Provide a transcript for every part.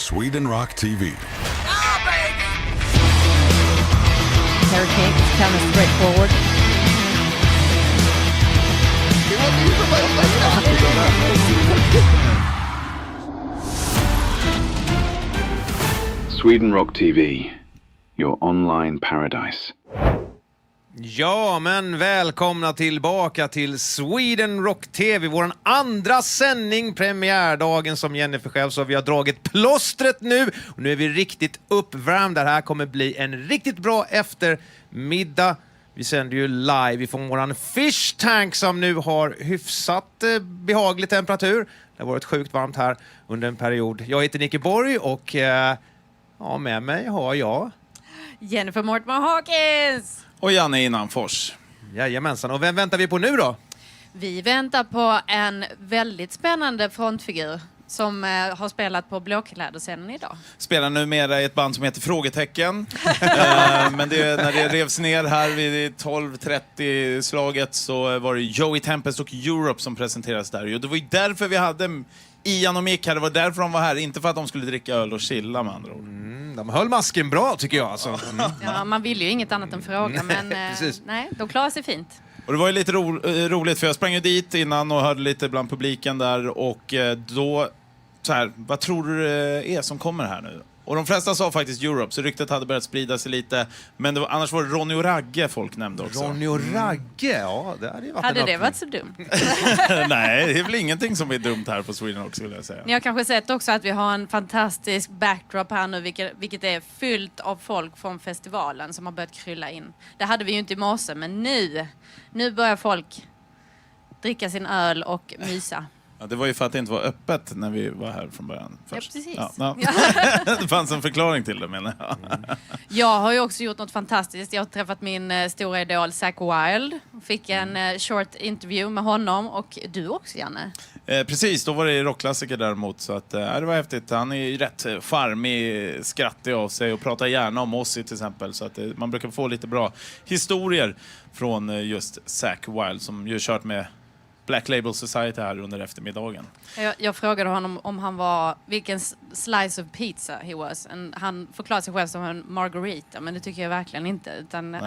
Sweden Rock TV. Carrot cake is kind of straightforward. Sweden Rock TV, your online paradise. Ja, men välkomna tillbaka till Sweden Rock TV, vår andra sändning, premiärdagen som Jennifer själv sa. Vi har dragit plåstret nu och nu är vi riktigt uppvärmda. Det här kommer bli en riktigt bra eftermiddag. Vi sänder ju live från våran fish tank som nu har hyfsat behaglig temperatur. Det har varit sjukt varmt här under en period. Jag heter Nicke Borg och ja, med mig har jag Jennifer Mortimer Hawkins! Och Janne Innanfors. Jajamensan. Och vem väntar vi på nu då? Vi väntar på en väldigt spännande frontfigur som har spelat på Blåkläderscenen idag. Spelar numera i ett band som heter Frågetecken. Men när det revs ner här vid 12:30-slaget så var det Joey Tempest och Europe som presenterades där. Och det var ju därför vi hade Ian och Mick här. Det var därför de var här. Inte för att de skulle dricka öl och chilla med andra ord. De höll masken bra tycker jag. Alltså. Ja, man vill ju inget annat än fråga, men nej, de klarar sig fint. Och det var ju lite roligt för jag sprang ju dit innan och hörde lite bland publiken där. Och då, så här, vad tror du det är som kommer här nu? Och de flesta sa faktiskt Europe, så ryktet hade börjat sprida sig lite. Men annars var det Ronny och Ragge folk nämnde också. Ronny och Ragge, ja. Det hade ju varit Hade det varit så dumt? Nej, det är väl ingenting som är dumt här på Sweden också, vill jag säga. Ni har kanske sett också att vi har en fantastisk backdrop här nu, vilket är fyllt av folk från festivalen som har börjat krylla in. Det hade vi ju inte i morse, men nu börjar folk dricka sin öl och mysa. Ja, det var ju för att det inte var öppet när vi var här från början först. Ja, precis. Ja. Det fanns en förklaring till det, menar jag. Jag har ju också gjort något fantastiskt. Jag har träffat min stora idol Zack Wilde. Fick en short interview med honom. Och du också, Janne. Precis, då var det rockklassiker däremot. Så att, det var häftigt. Han är ju rätt charmig, skrattig av sig och pratar gärna om oss till exempel. Så att man brukar få lite bra historier från just Zack Wilde som ju kört med Black Label Society här under eftermiddagen. Jag frågade honom om han var vilken slice of pizza he was. Han förklarade sig själv som en margarita, men det tycker jag verkligen inte. Utan nej,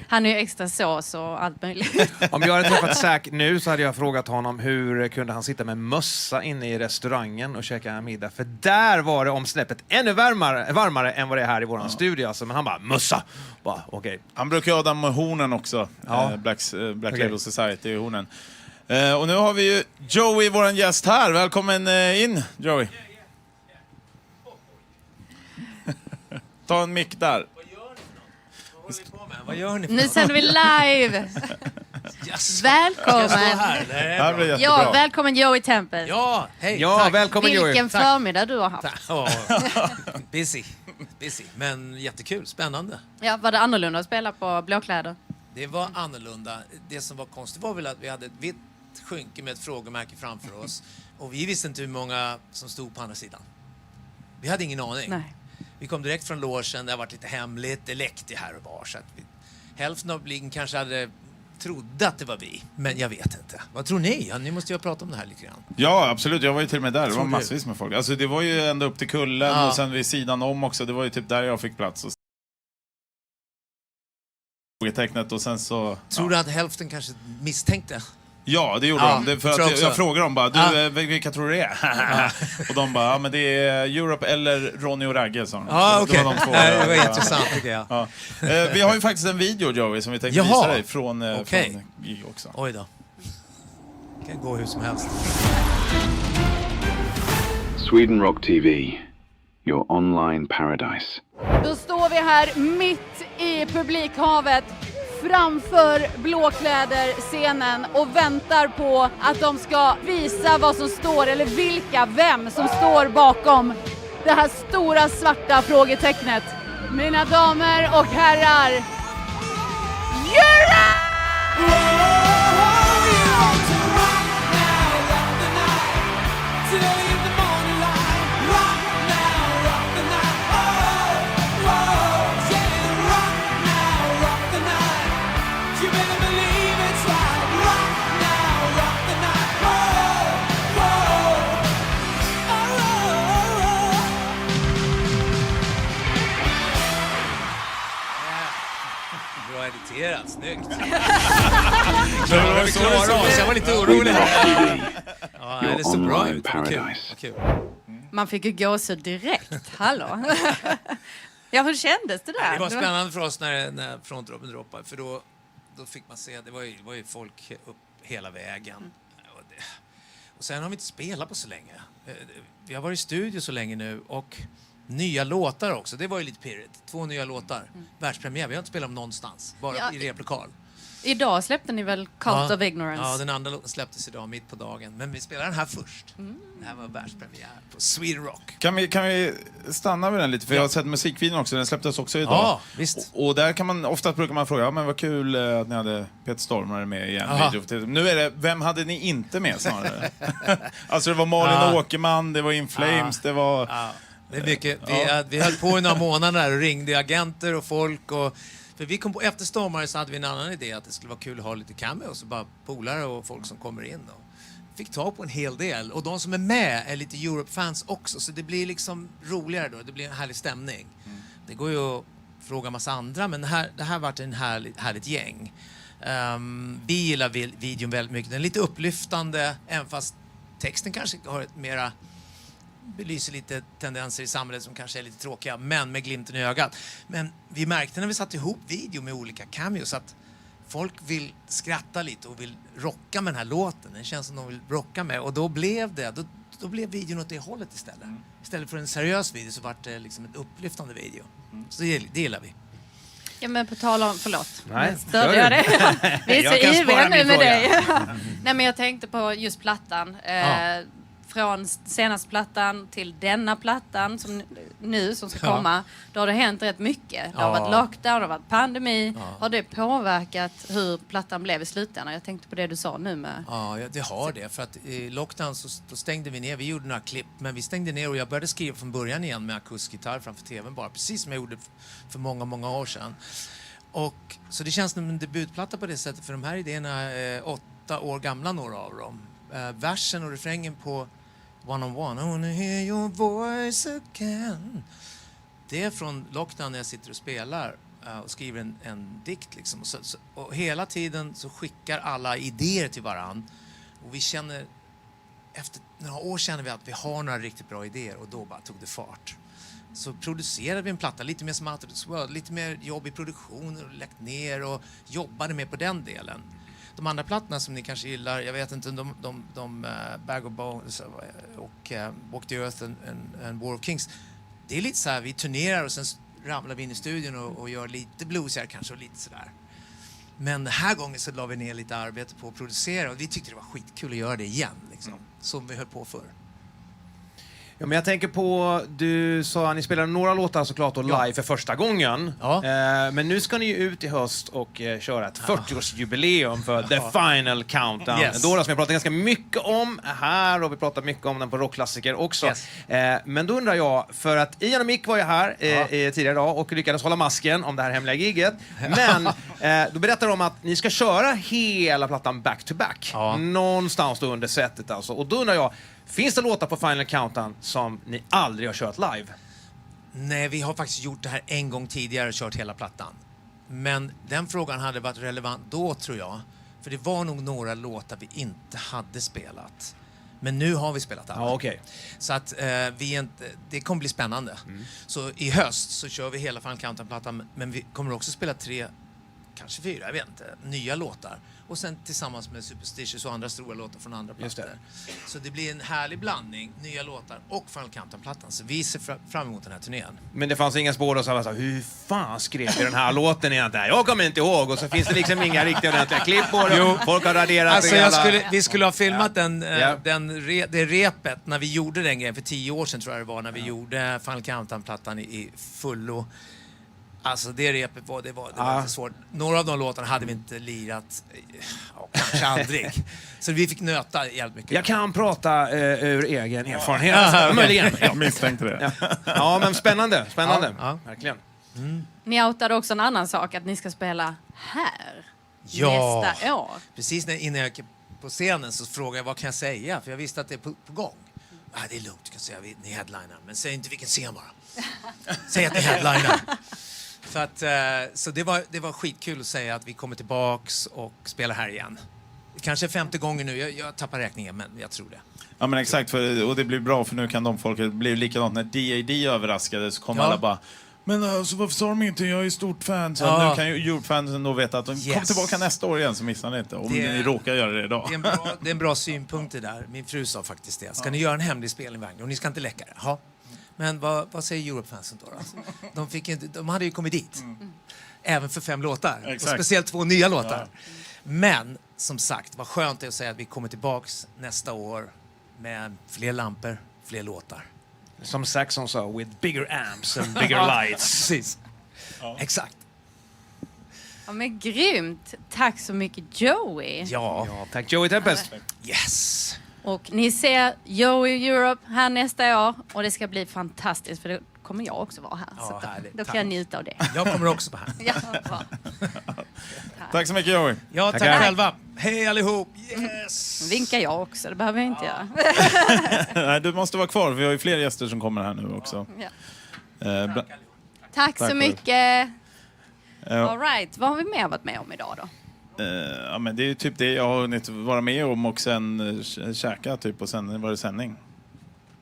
han är ju extra sås och allt möjligt. Om jag hade träffat Zack nu så hade jag frågat honom hur kunde han sitta med mössa inne i restaurangen och käka en middag. För där var det omsläppet ännu varmare än vad det är här i våran studio. Alltså. Men han bara, mössa! Okay. Han brukar ha den med hornen också. Ja. Black Label Society, hornen. Och nu har vi ju Joey, våran gäst här. Välkommen in, Joey. Ta en mick där. Vad gör ni? Nu sänder vi live! Välkommen! Det blir jättebra. Ja, välkommen Joey Tempest. Ja, hej. Ja, tack. välkommen Joey. Vilken förmiddag du har haft. Busy, men jättekul, spännande. Ja, var det annorlunda att spela på Blåkläder? Det var annorlunda. Det som var konstigt var väl att vi hade ett vitt skynke med ett frågemärke framför oss. Och vi visste inte hur många som stod på andra sidan. Vi hade ingen aning. Nej. Vi kom direkt från logen, det har varit lite hemligt, det läckte här och var. Så att hälften av publiken kanske trodde att det var vi, men jag vet inte. Vad tror ni? Ja, ni måste ju ha pratat om det här lite grann. Ja, absolut. Jag var ju till och med där. Det var massvis med folk. Alltså, det var ju ända upp till kullen och sen vid sidan om också. Det var ju typ där jag fick plats. Och frågetecknet och sen så... Tror du att hälften kanske misstänkte? Ja, det gjorde de. Det, för att jag frågade dem bara, vilka tror du det är? Och de bara, men det är Europe eller Ronny och Ragge, sa de. Ja, okej. Det var de två. Det var intressant, tycker jag. Ja. Vi har ju faktiskt en video, Joey, som vi tänkte visa dig från gig också. Oj då. Det kan gå hur som helst. Sweden Rock TV, your online paradise. Då står vi här mitt i publikhavet framför Blåkläder-scenen och väntar på att de ska visa vad som står, eller vem som står bakom det här stora svarta frågetecknet. Mina damer och herrar, Europe! imponerad. Snyggt. Jag var lite orolig. Ja, det såg bra Online ut. Det var kul. paradise. Vad kul. Man fick ju gåshud direkt. Hallå. Ja, hur kändes det där? Det var spännande för oss när frontdroppen droppade, för då fick man se, det var ju folk upp hela vägen. Och sen har vi inte spelat på så länge. Vi har varit i studio så länge nu, och nya låtar också. Det var ju lite pirrigt. 2 nya låtar. Världspremiär. Vi har inte spelat dem någonstans. Bara i replokal. Idag släppte ni väl Cult of Ignorance? Ja, den andra låten släpptes idag mitt på dagen. Men vi spelar den här först. Det här var världspremiär på Sweden Rock. Kan vi stanna vid den lite? För jag har sett musikvideon också, den släpptes också idag. Ja, visst. Och där kan man, ofta brukar man fråga, ja men vad kul att ni hade Peter Stormare med i en Aha. video. Nu är det, vem hade ni inte med snarare? Alltså det var Malin Åkerman, det var In Flames, det var... Ja, det är mycket. Vi höll på i några månader där och ringde agenter och folk. För vi kom på, efter Stormare så hade vi en annan idé, att det skulle vara kul att ha lite cameos och bara polare och folk som kommer in. Och fick ta på en hel del. Och de som är med är lite Europe-fans också, så det blir liksom roligare då. Det blir en härlig stämning. Det går ju att fråga massa andra, men det här varit en härligt gäng. Vi gillar videon väldigt mycket. Den är lite upplyftande, även fast texten kanske har ett mera... belyser lite tendenser i samhället som kanske är lite tråkiga, men med glimten i ögat. Men vi märkte när vi satte ihop video med olika cameos att folk vill skratta lite och vill rocka med den här låten. Den känns som de vill rocka med. Och då blev videon åt det hållet istället. Istället för en seriös video så var det liksom en upplyftande video. Så det gillar vi. Ja, men på tal om... Förlåt. Nej, Störde jag det? Vi är så Jag kan ivriga spara nu min med fråga. dig. Nej, men jag tänkte på just plattan. Från senaste plattan till denna plattan som ska komma. Då har det hänt rätt mycket. Det har varit lockdown, det har varit pandemi. Har det påverkat hur plattan blev i slutändan? Jag tänkte på det du sa nu med... Ja, det har det. För att i lockdown så stängde vi ner. Vi gjorde några klipp, men vi stängde ner och jag började skriva från början igen med akustisk gitarr framför tvn bara. Precis som jag gjorde för många år sedan. Och så det känns som en debutplatta på det sättet, för de här idéerna är 8 år gamla, några av dem. Versen och refrängen på One on One, I wanna hear your voice again. Det är från lockdown när jag sitter och spelar och skriver en dikt liksom. Och hela tiden så skickar alla idéer till varann. Och vi känner, efter några år känner vi att vi har några riktigt bra idéer, och då bara tog det fart. Så producerade vi en platta lite mer som Out of this world, lite mer jobb i produktionen och läckt ner och jobbade mer på den delen. De andra plattorna som ni kanske gillar, jag vet inte, de Bag of Bones och Walk the Earth and War of Kings, det är lite så här, vi turnerar och sen ramlar vi in i studion och gör lite bluesigare kanske och lite sådär. Men den här gången så la vi ner lite arbete på att producera, och vi tyckte det var skitkul att göra det igen liksom, som vi höll på förr. Ja, men jag tänker på, du sa att ni spelade några låtar såklart och live för första gången. Ja. Men nu ska ni ju ut i höst och köra ett 40-årsjubileum för The Final Countdown. Yes. Då som vi pratat ganska mycket om här, och vi pratat mycket om den på Rockklassiker också. Yes. Men då undrar jag, för att Ian och Mick var ju här tidigare idag och lyckades hålla masken om det här hemliga gigget. Men då berättar de att ni ska köra hela plattan back to back. Ja. Någonstans då under setet alltså. Och då undrar jag, finns det låtar på Final Countdown som ni aldrig har kört live? Nej, vi har faktiskt gjort det här en gång tidigare och kört hela plattan. Men den frågan hade varit relevant då, tror jag. För det var nog några låtar vi inte hade spelat. Men nu har vi spelat alla. Ja, okej. Så att det kommer bli spännande. Så i höst så kör vi hela Final Countdown-plattan, men vi kommer också spela 3, kanske 4, jag vet inte, nya låtar. Och sen tillsammans med Superstitious och andra stora låtar från andra Just plattor. Så det blir en härlig blandning, nya låtar och Final Countdown-plattan. Så vi ser fram emot den här turnén. Men det fanns inga spår och så var så här, hur fan skrev vi den här låten egentligen? Jag kommer inte ihåg, och så finns det liksom inga riktiga ordentliga klipp på det. Folk har raderat Alltså det hela. vi skulle ha filmat Ja. det repet när vi gjorde den grejen för 10 år sedan, tror jag det var, när vi gjorde Final Countdown-plattan i fullo. Alltså det repet var lite svårt. Några av de låtarna hade vi inte lirat, kanske aldrig. Så vi fick nöta jävligt mycket. Jag kan prata ur egen erfarenhet. Möjligen. Jag misstänkte det. Ja, men spännande. Ja. Verkligen. Ni outade också en annan sak, att ni ska spela här Ja. nästa år. Precis innan jag gick på scenen så frågade jag vad kan jag säga, för jag visste att det är på gång. Det är lugnt, du kan säga ni headliner, men säg inte vilken scen bara. Säg att ni headliner. Så, så det var skitkul att säga att vi kommer tillbaks och spelar här igen. Kanske 5:e gången nu, jag tappar räkningen, men jag tror det. Ja, men exakt, och det blir bra för nu kan de folk, det blir likadant när D.A.D. överraskade så kommer alla bara, men alltså, varför sa de inte, jag är stort fan. Så nu kan ju Europe-fansen då veta att de kommer tillbaka nästa år igen, så missar ni inte. Om ni råkar göra det idag. Det är en bra synpunkt det där. Min fru sa faktiskt det. Ska ni göra en hemlig spelning och ni ska inte läcka det? Ja. Men vad säger Europe-fansen då? De hade ju kommit dit. Även för 5 låtar. Och speciellt 2 nya låtar. Ja. Men som sagt, vad skönt det är att säga att vi kommer tillbaks nästa år med fler lampor, fler låtar. Som Saxon sa, with bigger amps and bigger lights. Precis. Ja. Exakt. Ja, men grymt. Tack så mycket, Joey. Ja, tack Joey Tempest. Yes. Och ni ser Joey Europe här nästa år och det ska bli fantastiskt för det kommer jag också vara här. Ja, så då tack. kan jag njuta av det. Jag kommer också vara här. Ja, bra. Tack så mycket, Joey. Ja, tack själva. Hej allihop. Yes. Vinkar jag också, det behöver jag inte göra. Nej, du måste vara kvar, vi har ju fler gäster som kommer här nu också. Ja. Tack så mycket. All right, vad har vi mer varit med om idag då? Ja, men det är ju typ det jag har hunnit vara med om och sen käka typ och sen var det sändning.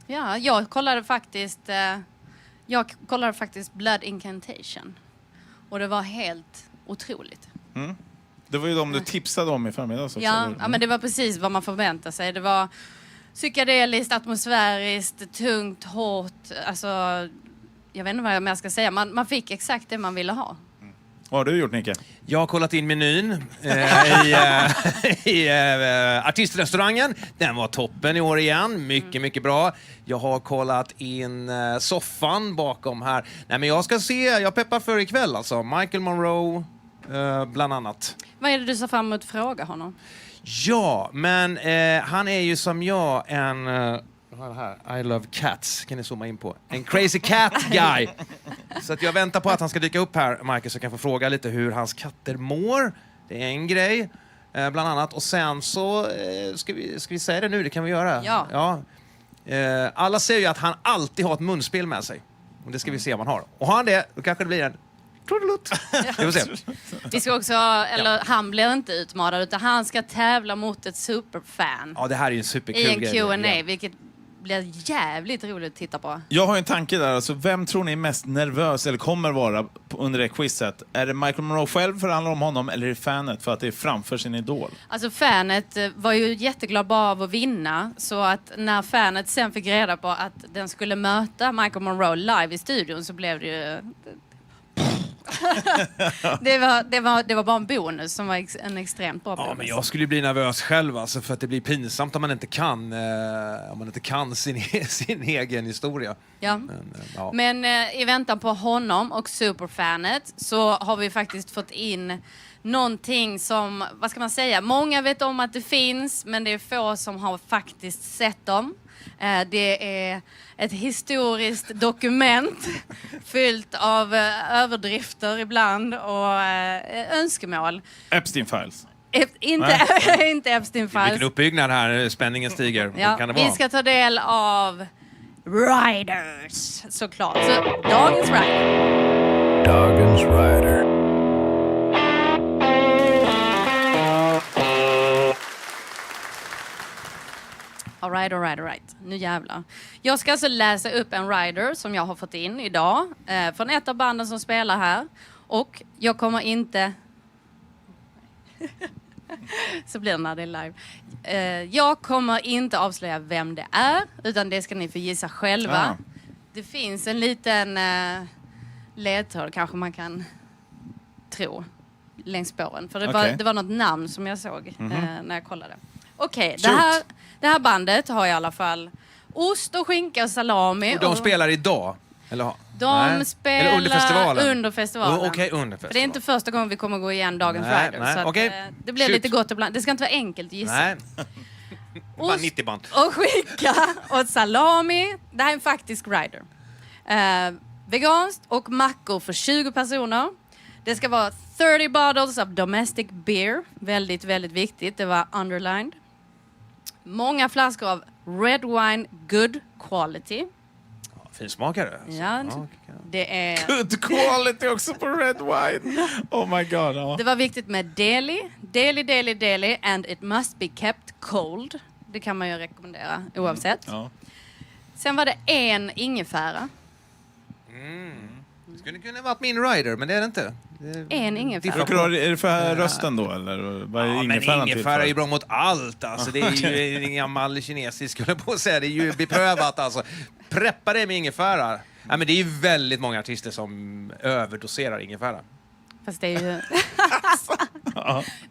Ja, jag kollade faktiskt Blood Incantation. Och det var helt otroligt. Det var ju de du tipsade om i förmiddags också. Ja, men det var precis vad man förväntar sig. Det var psykedeliskt, atmosfäriskt, tungt, hårt. Alltså, jag vet inte vad jag mer ska säga. Man fick exakt det man ville ha. Vad har du gjort, Nicke? Jag har kollat in menyn i artistrestaurangen. Den var toppen i år igen. Mycket bra. Jag har kollat in soffan bakom här. Nej, men jag peppar för ikväll alltså. Michael Monroe bland annat. Vad är det du ser fram emot att fråga honom? Ja, men han är ju som jag en... här, I love cats, kan ni zooma in på. En crazy cat guy. Så att jag väntar på att han ska dyka upp här, Marcus, så kan få fråga lite hur hans katter mår. Det är en grej, bland annat. Och sen så ska vi säga det nu, det kan vi göra. Ja. Alla säger ju att han alltid har ett munspel med sig. Och det ska vi se om han har. Och har han det, då kanske det blir en... Vi får se. Vi ska också, han blir inte utmanad utan han ska tävla mot ett superfan. Ja, det här är ju en superkul i en grej. Q&A, vilket blir jävligt roligt att titta på. Jag har en tanke där, alltså, vem tror ni är mest nervös eller kommer vara under det quizet? Är det Michael Monroe själv för det handlar om honom eller är det fanet för att det är framför sin idol? Alltså fanet var ju jätteglad bara av att vinna, så att när fanet sen fick reda på att den skulle möta Michael Monroe live i studion så blev det ju... det var bara en bonus som var en extremt bra bonus. Ja, men jag skulle bli nervös själv alltså, för att det blir pinsamt om man inte kan sin egen historia. Ja. Men i väntan på honom och superfanet så har vi faktiskt fått in någonting som, vad ska man säga, många vet om att det finns, men det är få som har faktiskt sett dem. Det är ett historiskt dokument fyllt av överdrifter ibland och önskemål. Epstein Files. Inte Epstein Files. Vilken uppbyggnad här, spänningen stiger. Ja, Kan det vara? vi ska ta del av Riders, såklart. Så, dagens Rider. Dagens Rider. All right. Nu jävlar. Jag ska alltså läsa upp en rider som jag har fått in idag. Från ett av banden som spelar här. Och jag kommer inte... Så blir det när det är live. Jag kommer inte avslöja vem det är. Utan det ska ni få gissa själva. Det finns en liten ledtråd kanske man kan tro. Längs spåren. För det var något namn som jag såg när jag kollade. Okej, det här bandet har i alla fall ost och skinka och salami. Och de spelar idag? Eller spelar eller under festivalen? Under festivalen. Okej, under festivalen. För det är inte första gången vi kommer gå igen dagens Rider. Så att, det blir lite gott ibland. Det ska inte vara enkelt att gissa. Nej. Bara Ost 90 band. och skinka och salami. Det här är en faktisk Rider. Veganskt och mackor för 20 personer. Det ska vara 30 bottles of domestic beer. Väldigt, väldigt viktigt. Det var underlined. Många flaskor av red wine good quality. Finsmakare. Ja, det är... Good quality också på red wine. Oh my god. Ja. Det var viktigt med deli, and it must be kept cold. Det kan man ju rekommendera oavsett. Ja. Sen var det en ingefära. Det skulle kunna varit min rider, men det är det inte. En ingefära. Är det för rösten då, eller vad är Ja, men ingefäran till ingefära för? är ju bra mot allt. Alltså. Det är ju en gammal kinesisk, skulle jag på att säga. Det är ju beprövat. Alltså. Preppa det med ingefära. Ja, men det är ju väldigt många artister som överdoserar ingefära. Fast det är ju...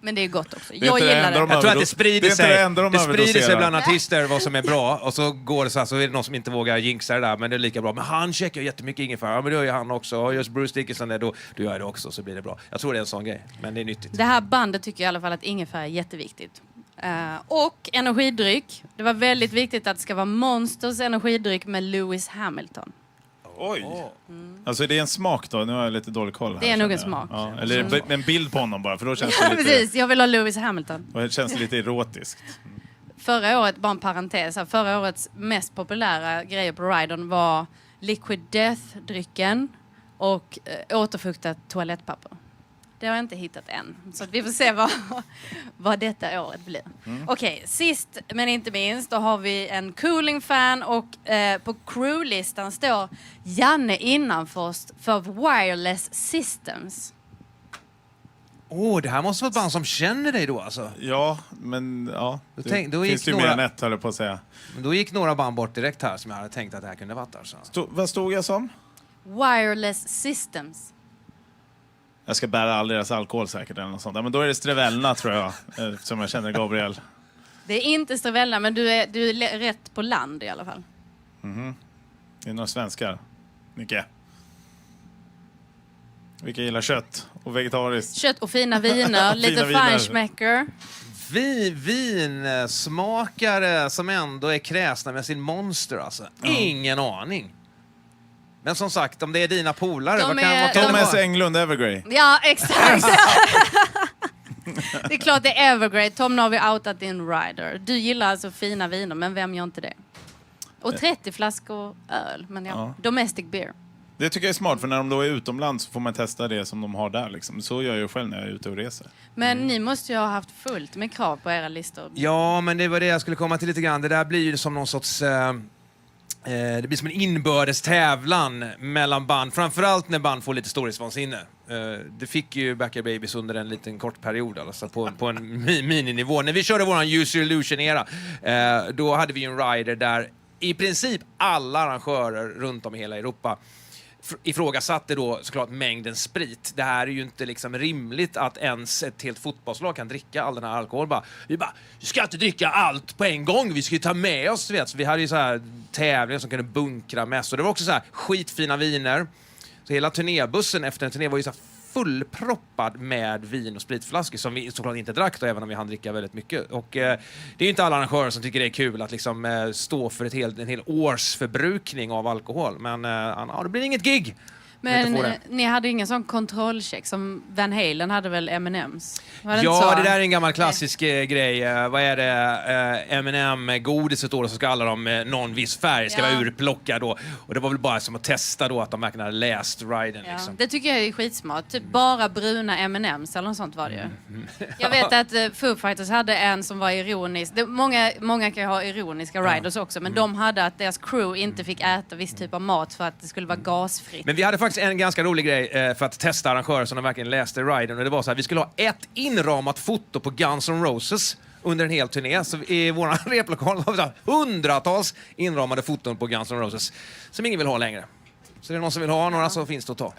Men det är gott också. är Jag inte det gillar enda det. de Jag tror att det sprider Det är inte det sig. enda de Det sprider sig överdoserar. bland artister vad som är bra. Och så går det så här, så är det någon som inte vågar jinxa det där. Men det är lika bra. Men han checkar jättemycket ingefära. Ja, men det gör ju han också. Och just Bruce Dickinson där, då gör jag det också, så blir det bra. Jag tror det är en sån grej. Men det är nyttigt. Det här bandet tycker jag i alla fall att ingefära är jätteviktigt. Och energidryck. Det var väldigt viktigt att det ska vara Monsters energidryck med Lewis Hamilton. Oj. Alltså det är en smak då? Nu har jag lite dålig koll här. Det är nog en känner jag. smak. Ja. Eller är det en bild på honom bara, för då känns det lite... Precis, jag vill ha Lewis Hamilton. Och det känns lite erotiskt. Förra året, bara en parentes, förra årets mest populära grejer på Rydon var Liquid Death-drycken och återfuktat toalettpapper. Det har jag inte hittat än. Så att vi får se vad detta året blir. Okej, sist men inte minst, då har vi en cooling fan och på crewlistan står Janne Innanfors för Wireless Systems. Det här måste vara ett band som känner dig då alltså. Ja, men ja. Då gick finns det ju några- mer än ett, höll jag på att säga. Men då gick några band bort direkt här som jag hade tänkt att det här kunde varit. Alltså. Vad stod jag som? Wireless Systems. Jag ska bära all deras alkohol säkert eller något sånt. Ja, men då är det Strevellna tror jag, som jag känner Gabriel. Det är inte Stravella, men du är rätt på land i alla fall. Det är några svenskar. Nicke. Vilka gillar kött och vegetariskt. Kött och fina viner, lite viner. feinschmecker. Vinsmakare som ändå är kräsna med sin Monster alltså. Ingen aning. Men som sagt, om det är dina polare, De vad är- kan det Thomas vara? Englund Evergrey. Ja, exakt. Det är klart det är Evergrey. Tom, nu har vi outat din rider. Du gillar alltså fina viner, men vem gör inte det? Och 30 flaskor öl, men ja. Domestic beer. Det tycker jag är smart, för när de då är utomlands så får man testa det som de har där. Liksom. Så gör jag ju själv när jag är ute och reser. Men ni måste ju ha haft fullt med krav på era listor. Ja, men det var det jag skulle komma till lite grann. Det där blir ju som någon sorts... det blir som en inbördes tävlan mellan band. Framförallt när band får lite storhetsvansinne. Det fick ju Backyard Babies under en liten kort period. Alltså på en mininivå. När vi körde våran Use Your Illusion-era, då hade vi ju en rider där i princip alla arrangörer runt om i hela Europa ifrågasatte då såklart mängden sprit. Det här är ju inte liksom rimligt att ens ett helt fotbollslag kan dricka all den här alkohol. Vi ska inte dricka allt på en gång. Vi ska ju ta med oss, vet. Så vi hade ju så här tävlingar som kunde bunkra mest. Och det var också så här skitfina viner. Så hela turnébussen efter en turné var ju så här fullproppad med vin och spritflaskor som vi såklart inte drack då, även om vi hann dricka väldigt mycket. Och det är ju inte alla arrangörer som tycker det är kul att liksom stå för en hel års förbrukning av alkohol. Men det blir inget gig. Men ni hade ingen sån kontrollcheck som Van Halen hade väl M&M's? Var det inte Ja, så? det där är en gammal klassisk grej. Vad är det? M&M godiset då, så ska alla de med någon viss färg ska vara urplockad då. Och det var väl bara som att testa då att de verkligen hade läst riden. Ja, Liksom. det tycker jag är skitsmart. Typ bara bruna M&M's eller något sånt var det ju. Jag vet att Foo Fighters hade en som var ironisk. Många kan ju ha ironiska riders också, men de hade att deras crew inte fick äta viss typ av mat för att det skulle vara gasfritt. Men vi hade faktiskt en ganska rolig grej för att testa arrangörer som de verkligen läste riden. Och det var så här, vi skulle ha ett inramat foto på Guns N' Roses under en hel turné. Så i vår replokal var det så här, hundratals inramade foton på Guns N' Roses som ingen vill ha längre. Så det är någon som vill ha några, så finns det att ta.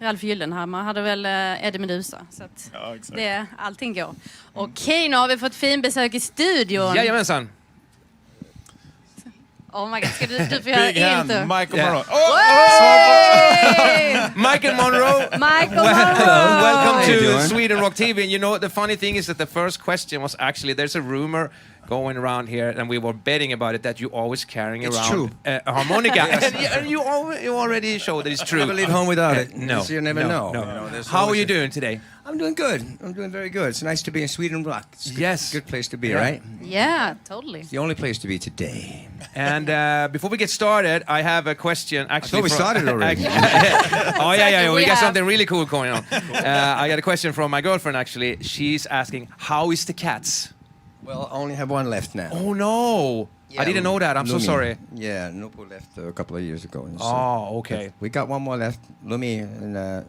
Ralf Gyllenhammar hade väl Eddie Meduza. Så att Ja, exakt. allting går. Okej, nu har vi fått fin besök i studion. Jajamensan. Oh my god, ska du få göra Big hand, intro? Michael Yeah. Monroe. Hey! Michael Monroe. Michael Monroe! Welcome How you to doing? Sweden Rock TV. And you know, the funny thing is that the first question was actually, there's a rumor going around here, and we were betting about it that you always carrying It's around true. A harmonica. And you already showed that it's true. Never leave home without it. No, You never know. no. You know, there's How are always you a- doing today? I'm doing good. I'm doing very good. It's nice to be in Sweden Rock. It's a Yes. good place to be, Yeah. right? Yeah, totally. It's the only place to be today. And before we get started, I have a question. Actually, thought we started already. Oh yeah. We We got have. something really cool going on. I got a question from my girlfriend. Actually, she's asking, "How is the cats?" Well, I only have one left now. Oh no, I didn't know that. I'm so Lumi. sorry. Yeah, Nupo left a couple of years ago. and so- Oh, okay, We got one more left, Lumi,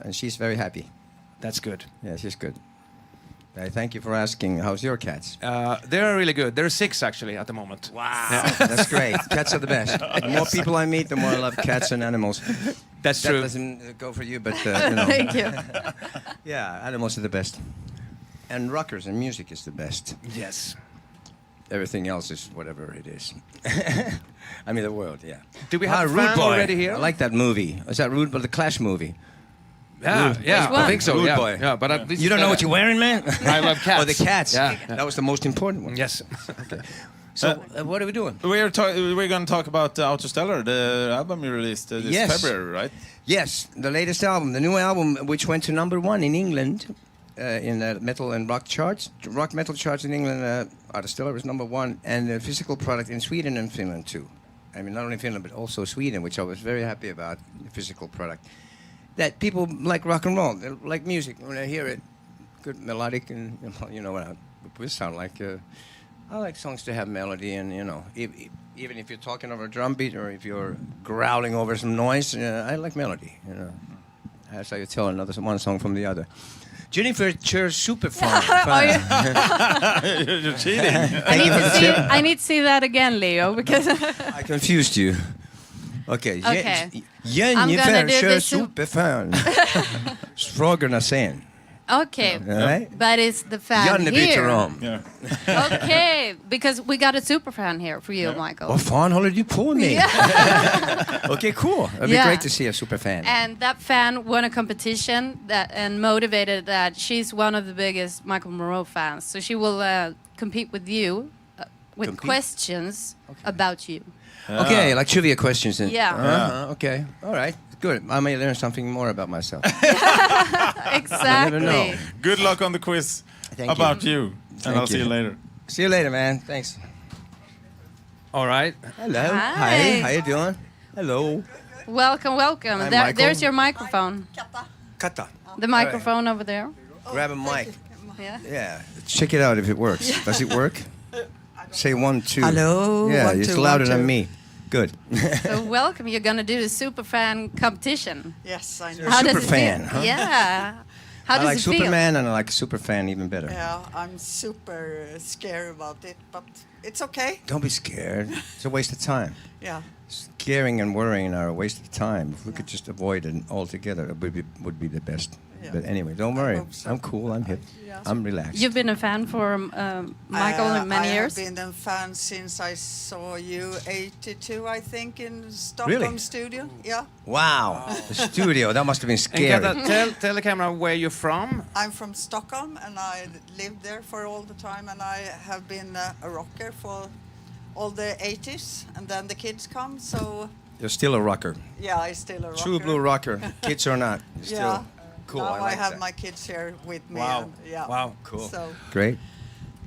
and she's very happy. that's good. Yeah, she's good. Thank you for asking. How's your cats? They're really good. There are 6 actually at the moment. Wow, That's great. Cats are the best. The more people I meet, the more I love cats and animals. that's That true. doesn't go for you, but you know. Thank you. Yeah, animals are the best. And rockers and music is the best. Yes. Everything else is whatever it is. I mean, the world, yeah. Do we have a Rude fan Boy. already here? I like that movie. Is that Rude Boy, the Clash movie? Yeah, Which I one? think so. Rude Yeah, Boy. yeah. But You don't know what you're wearing, man? I love cats. Oh, the cats. Yeah. That was the most important one. Yes. So, what are we doing? We're going to talk about Autostellar, the album you released this Yes. February, right? Yes, the latest album, the new album, which went to #1 in England in the metal and rock charts. Rock metal charts in England, Autostellar was #1, and the physical product in Sweden and Finland too. I mean, not only Finland, but also Sweden, which I was very happy about, the physical product. That people like rock and roll, they like music. When I hear it, good melodic, and you know what we sound like. I like songs to have melody, and you know, even if you're talking over a drum beat or if you're growling over some noise, I like melody. You know, that's how you tell one song from the other. Jennifer Cher's super fun. You're cheating. I need to see that again, Leo, because I confused you. Okay. Okay. I'm Jennifer gonna do Cher the super fun. Frågorna sen. okay, Right? but it's the fan Janne byter here. om. Yeah. Okay, because we got a super fan here for you, Michael. Vad fan håller du på med? Okay, cool. It'd be Yeah. great to see a super fan. And that fan won a competition and motivated that she's one of the biggest Michael Moreau fans. So she will compete with you with Compete? questions about you. Okay, like trivia questions then. Yeah. Okay. All right. Good. I may learn something more about myself. Exactly. know. Good luck on the quiz Thank about you. And Thank I'll see you. you later. See you later, man. Thanks. All right. Hello. Hi. How you doing? Hello. Welcome, welcome. Hi, There, Michael. there's your microphone. Kata. The microphone over there. Grab a mic. Yeah. Yeah. Check it out if it works. Does it work? Say 1, 2. Hello, Yeah, 1, it's 2, louder 1, than 2. me. Good. So welcome. You're gonna do the super fan competition. Yes, I know. You're a super it fan, feel? huh? Yeah. How I does like it feel? Superman and I like super fan even better. Yeah, I'm super scared about it, but it's okay. Don't be scared. It's a waste of time. Yeah. Scaring and worrying are a waste of time. If we could just avoid it altogether, it would be the best. Yeah. But anyway, don't worry. hope so. I'm cool. I'm hip. Yeah. I'm relaxed. You've been a fan for Michael in many I years. have been a fan since I saw you 82, I think, in Stockholm Really? studio. Yeah. Wow. The studio. That must have been And scary. Kata, tell the camera where you're from. I'm from Stockholm and I lived there for all the time and I have been a rocker for all the 80s and then the kids come, so You're still a rocker. yeah, I'm still a rocker. True blue rocker. Kids or not. You're still Yeah. cool. Now I like have that. my kids here with me. Wow. And, yeah. Wow. Cool. So Great.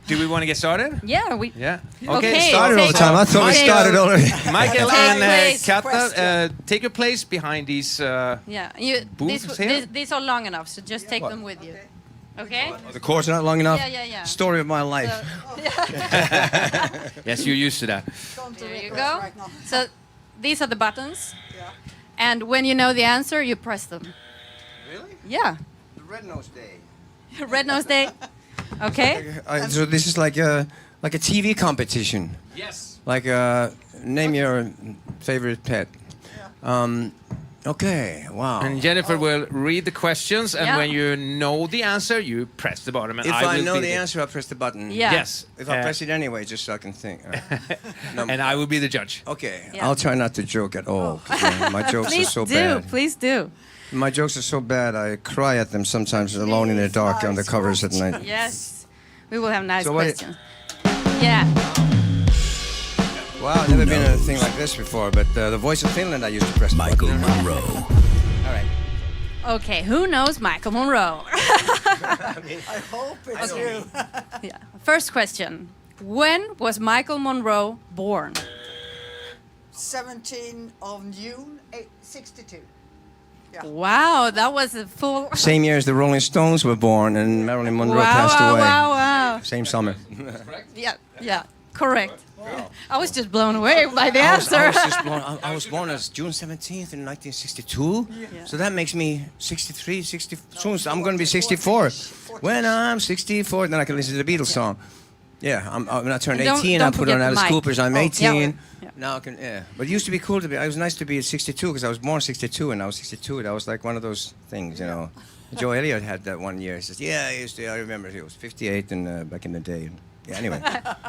Do we want to get started? Yeah, we. Yeah. Okay, Started all the take- time. I thought we take- started already. Michael Take and place. Kata, Question. take your place behind these. Yeah, you. Booths here? These are long enough, so just take them with you. Okay. The course not long enough. Yeah. Story of my life. Yes, you're used to that. don't do There you it go. right now. So these are the buttons, Yeah. and when you know the answer, you press them. Really? Yeah. The Red Nose Day. Red nose day. Okay. So this is like a TV competition. Yes. Like name your favorite pet. Okay. Wow. And Jennifer will read the questions, and Yeah. when you know the answer, you press the bottom. And If I I will know be the answer, I press the button. Yeah. Yes. If I press it anyway, just so I can think. No, and I will be the judge. okay. Yeah. I'll try not to joke at all. 'cause, my jokes are Please so do. bad. Please do. My jokes are so bad. I cry at them sometimes alone in the dark on the covers at night. Yes. We will have nice So what- questions. Yeah. Wow, I've never been in a thing like this before, but the Voice of Finland I used to press. Michael Monroe. All right. Okay, who knows Michael Monroe? I hope it's you. Yeah. First question. When was Michael Monroe born? 17 of June, 62. Wow, that was a full... Same year as the Rolling Stones were born, and Marilyn Monroe passed away. Wow. Same summer. Yeah, correct. I was just blown away by the answer. I was born as June 17th in 1962. So that makes me 63, 60. Soon I'm going to be 64. When I'm 64, then I can listen to the Beatles song. Yeah, when I turned 18, I put on Alice Cooper's I'm 18. Yeah. Now I can, But it used to be cool to be, it was nice to be at 62 because I was born 62 and I was 62. That was like one of those things, you know. Joe Elliott had that one year. He says, I remember he was 58 back in the day. Yeah, anyway.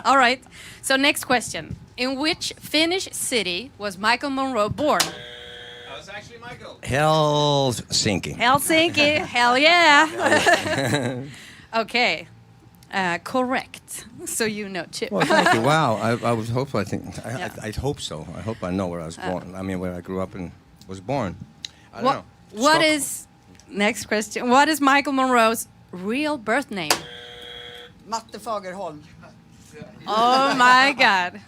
All right. So next question. In which Finnish city was Michael Monroe born? That was actually Michael. Helsinki. Helsinki. Hell yeah. Okay. Correct. So you know too. Well, thank you. Wow. I would hope. I hope so. I hope I know where I was born. I mean, where I grew up and was born. I don't know. What is next question? What is Michael Monroe's real birth name? Matte Fagerholm. Oh my God.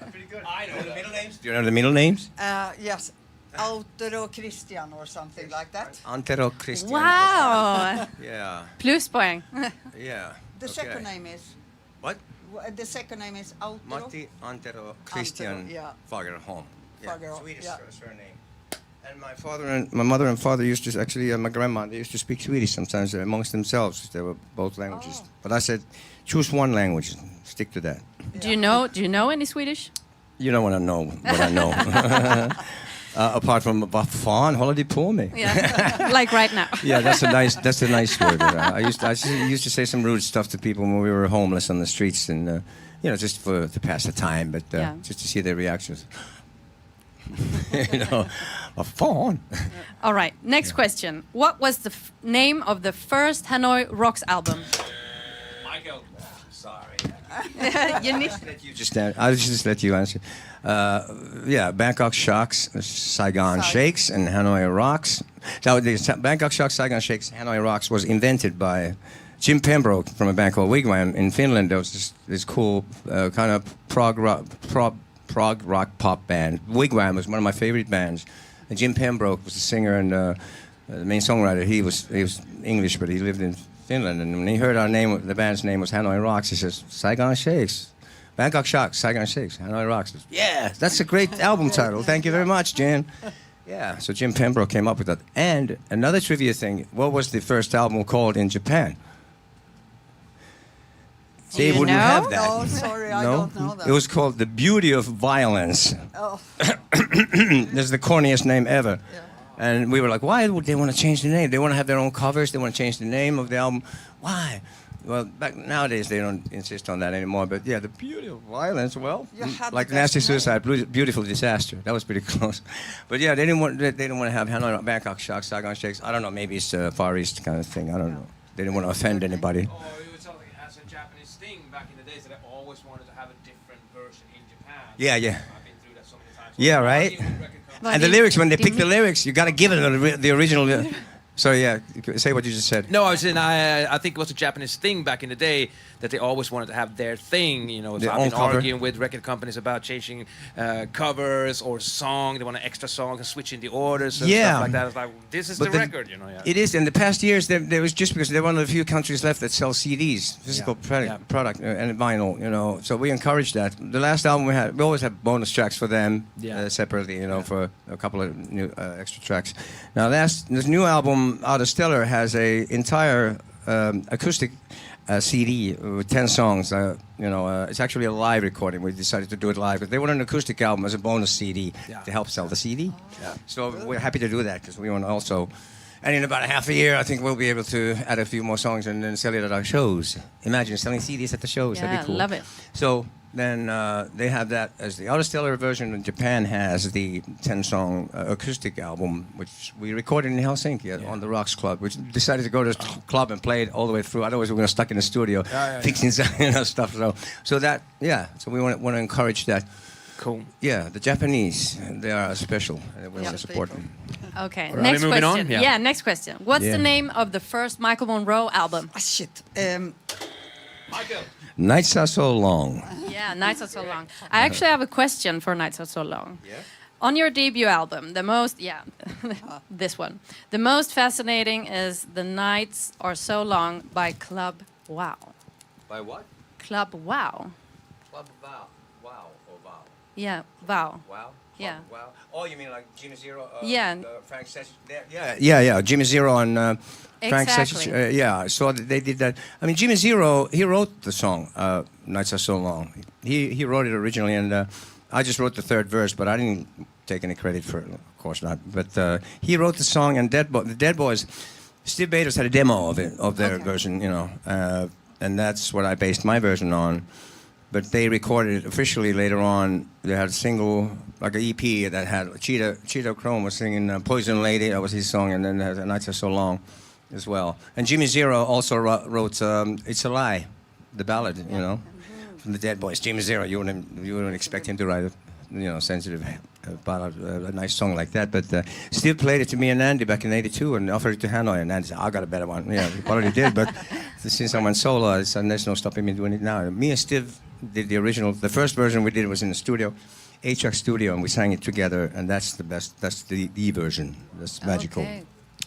I know the middle names. Do you know the middle names? Yes, Autero Christian or something like that. Antero Christian. Wow. Yeah. Pluspoäng. Yeah. The second name is? What? The second name is Autero. Matti Antero Christian Antero, yeah. Fagerholm. Fagerholm, Swedish yeah. surname. And my mother and father used to actually, my grandma, they used to speak Swedish sometimes amongst themselves. They were both languages. But I said, choose one language, stick to that. Do you know any Swedish? You don't want to know what I know. Apart from vad fan håller du på med? Yeah. Like right now. Yeah, that's a nice word. I used to say some rude stuff to people when we were homeless on the streets, and just to pass the time, but just to see their reactions. Vad fan? All right. Next question. What was the name of the first Hanoi Rocks album? Michael. Sorry. You need. I'll just let you answer. Bangkok Shocks, Saigon Shakes, and Hanoi Rocks. So the Bangkok Shocks, Saigon Shakes, Hanoi Rocks was invented by Jim Pembroke from a band called Wigwam in Finland. There was this cool kind of prog rock pop band. Wigwam was one of my favorite bands. And Jim Pembroke was the singer and the main songwriter. He was English, but he lived in Finland. And when he heard our name, the band's name was Hanoi Rocks, he says, Saigon Shakes. Bangkok Shocks, Saigon Shakes, Hanoi Rocks. Yeah, that's a great album title. Thank you very much, Jen. Yeah, so Jim Pembroke came up with that. And another trivia thing, what was the first album called in Japan? They wouldn't have that. No, sorry, I don't know that. It was called The Beauty of Violence. Oh. This is the corniest name ever. Yeah. And we were like, why would they want to change the name? They want to have their own covers. They want to change the name of the album. Why? Well, nowadays they don't insist on that anymore. But yeah, The Beauty of Violence, well, like Nasty Suicide, Beautiful Disaster. That was pretty close. But yeah, they didn't want to have Hanoi, Bangkok Shocks, Saigon Shakes. I don't know, maybe it's a Far East kind of thing. I don't know. They didn't want to offend anybody. Or it was something as a Japanese thing back in the days that I always wanted to have a different version in Japan. Yeah. I've been through that so many times. Yeah, right? And the lyrics, when they pick the lyrics, you got to give it the original. So yeah, say what you just said. No, I was saying I think it was a Japanese thing back in the day that they always wanted to have their thing. So Their I've own been cover. arguing with record companies about changing covers or song. They want an extra song and switching the orders and stuff like that. It's like, this is the record, Yeah. It is. In the past years, there was just because they're one of the few countries left that sell CDs, physical product, and vinyl. So we encourage that. The last album we always have bonus tracks for them separately, for a couple of new extra tracks. Now, this new album, Out of Stellar, has a entire acoustic CD with 10 songs. It's actually a live recording. We decided to do it live because they want an acoustic album as a bonus CD to help sell the CD. Yeah. So we're happy to do that because we want to also. And in about a half a year, I think we'll be able to add a few more songs and then sell it at our shows. Imagine selling CDs at the shows. That'd be cool. Love it. So then they have that as the Out of Stellar version, and Japan has the 10-song acoustic album, which we recorded in Helsinki on the Rocks Club. We decided to go to the club and play it all the way through. Otherwise, we were stuck in the studio fixing stuff. So we want to encourage that. Cool. Yeah, the Japanese, they are special. We want to support them. Okay, Are we next moving on? question. Yeah. Next question. What's Yeah. the name of the first Michael Monroe album? Ah, shit. Nights are so long. Yeah, Nights Are So Long. I actually have a question for Nights Are So Long. On your debut album, this one. The most fascinating is The Nights Are So Long by Club Wow. By what? Club Wow. Club Wow. Wow or Wow? Yeah, Wow. Wow? Yeah. Wow. Oh, you mean like Jimmy Zero? Yeah. Frank Sessions? Yeah. Jimmy Zero and Frank Sessions. Exactly. Yeah, I saw that they did that. I mean, Jimmy Zero, he wrote the song "Nights Are So Long." He wrote it originally, and I just wrote the third verse, but I didn't take any credit for it. Of course not. But he wrote the song, and the Dead Boys, Steve Baders had a demo of their version, and that's what I based my version on. But they recorded it officially later on. They had a single, like an EP that had Cheetah Chrome was singing "Poison Lady," that was his song, and then "The Nights Are So Long" as well. And Jimmy Zero also wrote "It's a Lie," the ballad, from the Dead Boys. Jimmy Zero, you wouldn't expect him to write a sensitive ballad, a nice song like that. But Steve played it to me and Andy back in '82 and offered it to Hanoi, and Andy said, "I got a better one." Yeah, he already did, but since I went solo, there's no stopping me doing it now. Me and Steve did the original. The first version we did was in the studio, HX Studio, and we sang it together, and that's the best. That's the version. That's magical. Okay.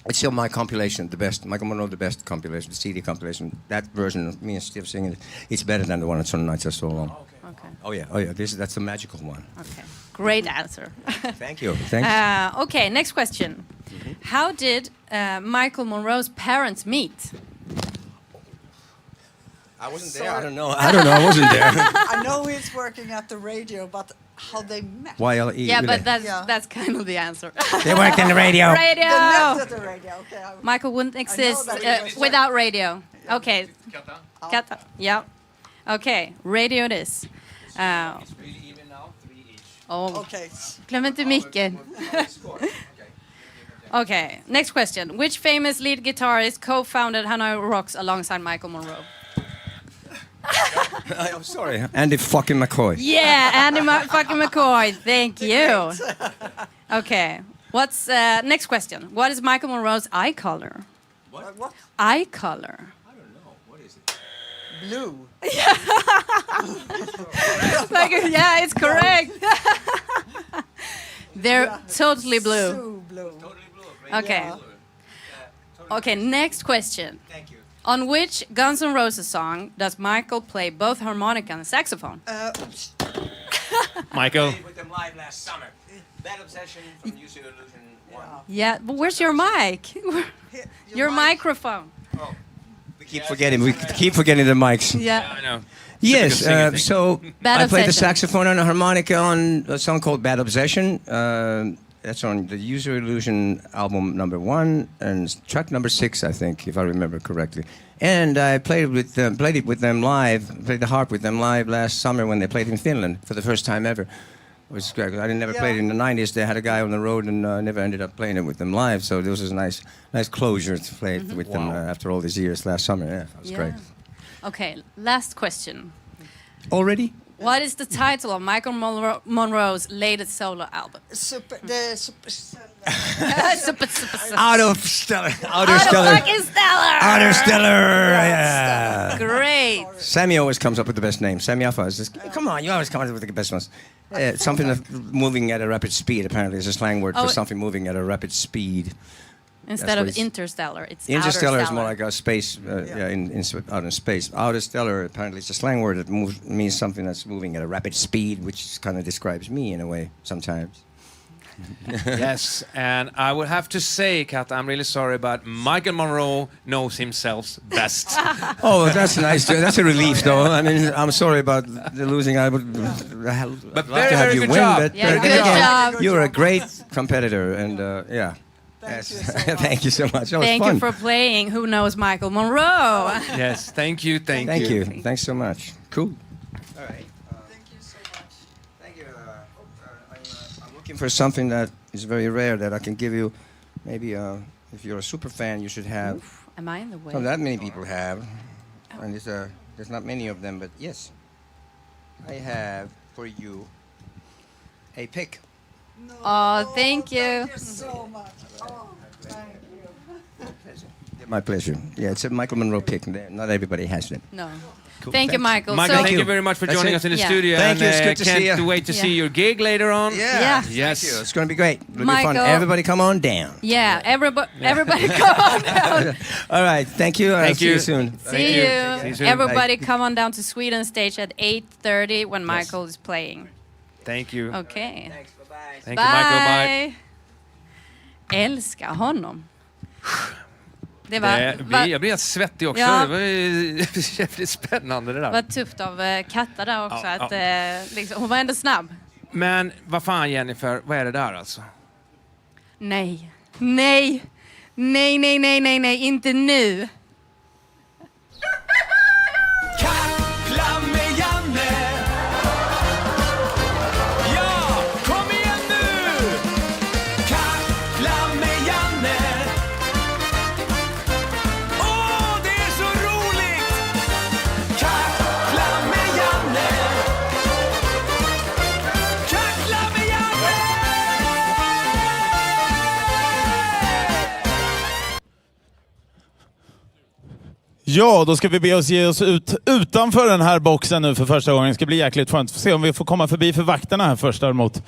It's still my compilation, the best, Michael Monroe, the best compilation, the CD compilation. That version of me and Steve singing it, it's better than the one that's on Nights Are So Long. Okay. Oh yeah, that's the magical one. Okay. Great answer. Thank you. Thanks. Okay, next question. How did Michael Monroe's parents meet? I wasn't there. I don't know. I wasn't there. I know he's working at the radio, but how they met? YLE. Yeah, but Yeah. that's kind of the ansur. They work in the radio. Radio. They met at the radio. Okay. Michael wouldn't exist that it was- without radio. Okay. Kata. Yeah. Okay. Radio it is. Oh, Okay. glöm inte micken. Okay. Next question. Which famous lead guitarist co-founded Hanoi Rocks alongside Michael Monroe? I'm sorry. Andy fucking McCoy. Yeah, Andy fucking McCoy. Thank you. Okay. What's next question? What is Michael Monroe's eye color? What? Eye color. Blue. Yeah, it's correct. They're totally blue. So blue. Okay. Yeah. Okay, next question. Thank you. On which Guns N' Roses song does Michael play both harmonica and saxophone? Michael. With them live last summer. Bad Obsession from Use Your Illusion 1. Yeah, but where's your mic? Your microphone. We keep forgetting the mics. Yeah. I know. Yes, Typical singing thing. so Bad I played the Obsession. saxophone and the harmonica on a song called Bad Obsession. That's on the Use Your Illusion album #1 and track #6, I think, if I remember correctly. And I played it with them live, played the harp with them live last summer when they played in Finland for the first time ever. It was great. I never played it in the '90s. They had a guy on the road, and I never ended up playing it with them live. So this was a nice closure to play it with them after all these years last summer. Yeah, it was great. Okay, last question. Already? What is the title of Michael Monroe's latest solo album? Super. Super, super. Outer Stellar. Outer fucking stellar! Outer Stellar. Yeah. Great. Sammy always comes up with the best name. Sammy Alpha is just, come on, you always come up with the best ones. Something of moving at a rapid speed, apparently, is a slang word for something moving at a rapid speed. Instead That's of what interstellar, it's Interstellar outer is more like a space, out in space. Outer Stellar, apparently, it's a slang word that means something that's moving at a rapid speed, which kind of describes me in a way sometimes. Yes, and I would have to say, Kat, I'm really sorry, but Michael Monroe knows himself best. Oh, that's nice. That's a relief, though. I mean, I'm sorry about the losing. I would But love to have very you good win, job. but Yeah, then good again, job. you're a great competitor, and yeah. Thank Yes. you so much. Thank you so much. That was Thank fun. you for playing Who Knows Michael Monroe. Yes, thank you. Thank you. Thanks so much. Cool. All right. Thank you so much. Thank you. I'm looking for something that is very rare that I can give you. Maybe if you're a super fan, you should have. Am I in the way? Not that many people have, and there's not many of them. But yes, I have for you a pick. Oh, thank you. So much. Oh, thank you. My pleasure. Yeah, it's a Michael Monroe pick. Not everybody has them. No. Thank you, Michael. Michael, So- thank you very much for That's joining it. us in the Yeah. studio. Thank you, it's and good to see can't you. wait to see Yeah. your gig later on. Yeah. Yes. Thank you. It's going to be great. It'll be Michael. fun. Everybody come on down. Yeah, everybody come on down. All right. Thank you. I'll Thank see you. you soon. See you. See you soon. Everybody come on down to Sweden stage at 8:30 when Michael is playing. Thank you. Okay. Thank you, Michael. Bye. Älskar honom. Det var, Jag blir helt svettig också. Ja. Det var ju jävligt spännande det där. var tufft av Katta där också. Ja, Att, liksom, hon var ändå snabb. Men vad fan Jennifer, vad är det där alltså? Nej. Nej. Nej, nej, nej, nej, nej. Inte nu. Kackla med Janne! Ja, kom igen nu! Kackla med Janne! Åh, det är så roligt! Kackla med Janne! Kackla med Janne! Ja, då ska vi be oss ge oss ut utanför den här boxen nu för första gången. Det ska bli jäkligt skönt. Får se om vi får komma förbi för vakterna här först däremot.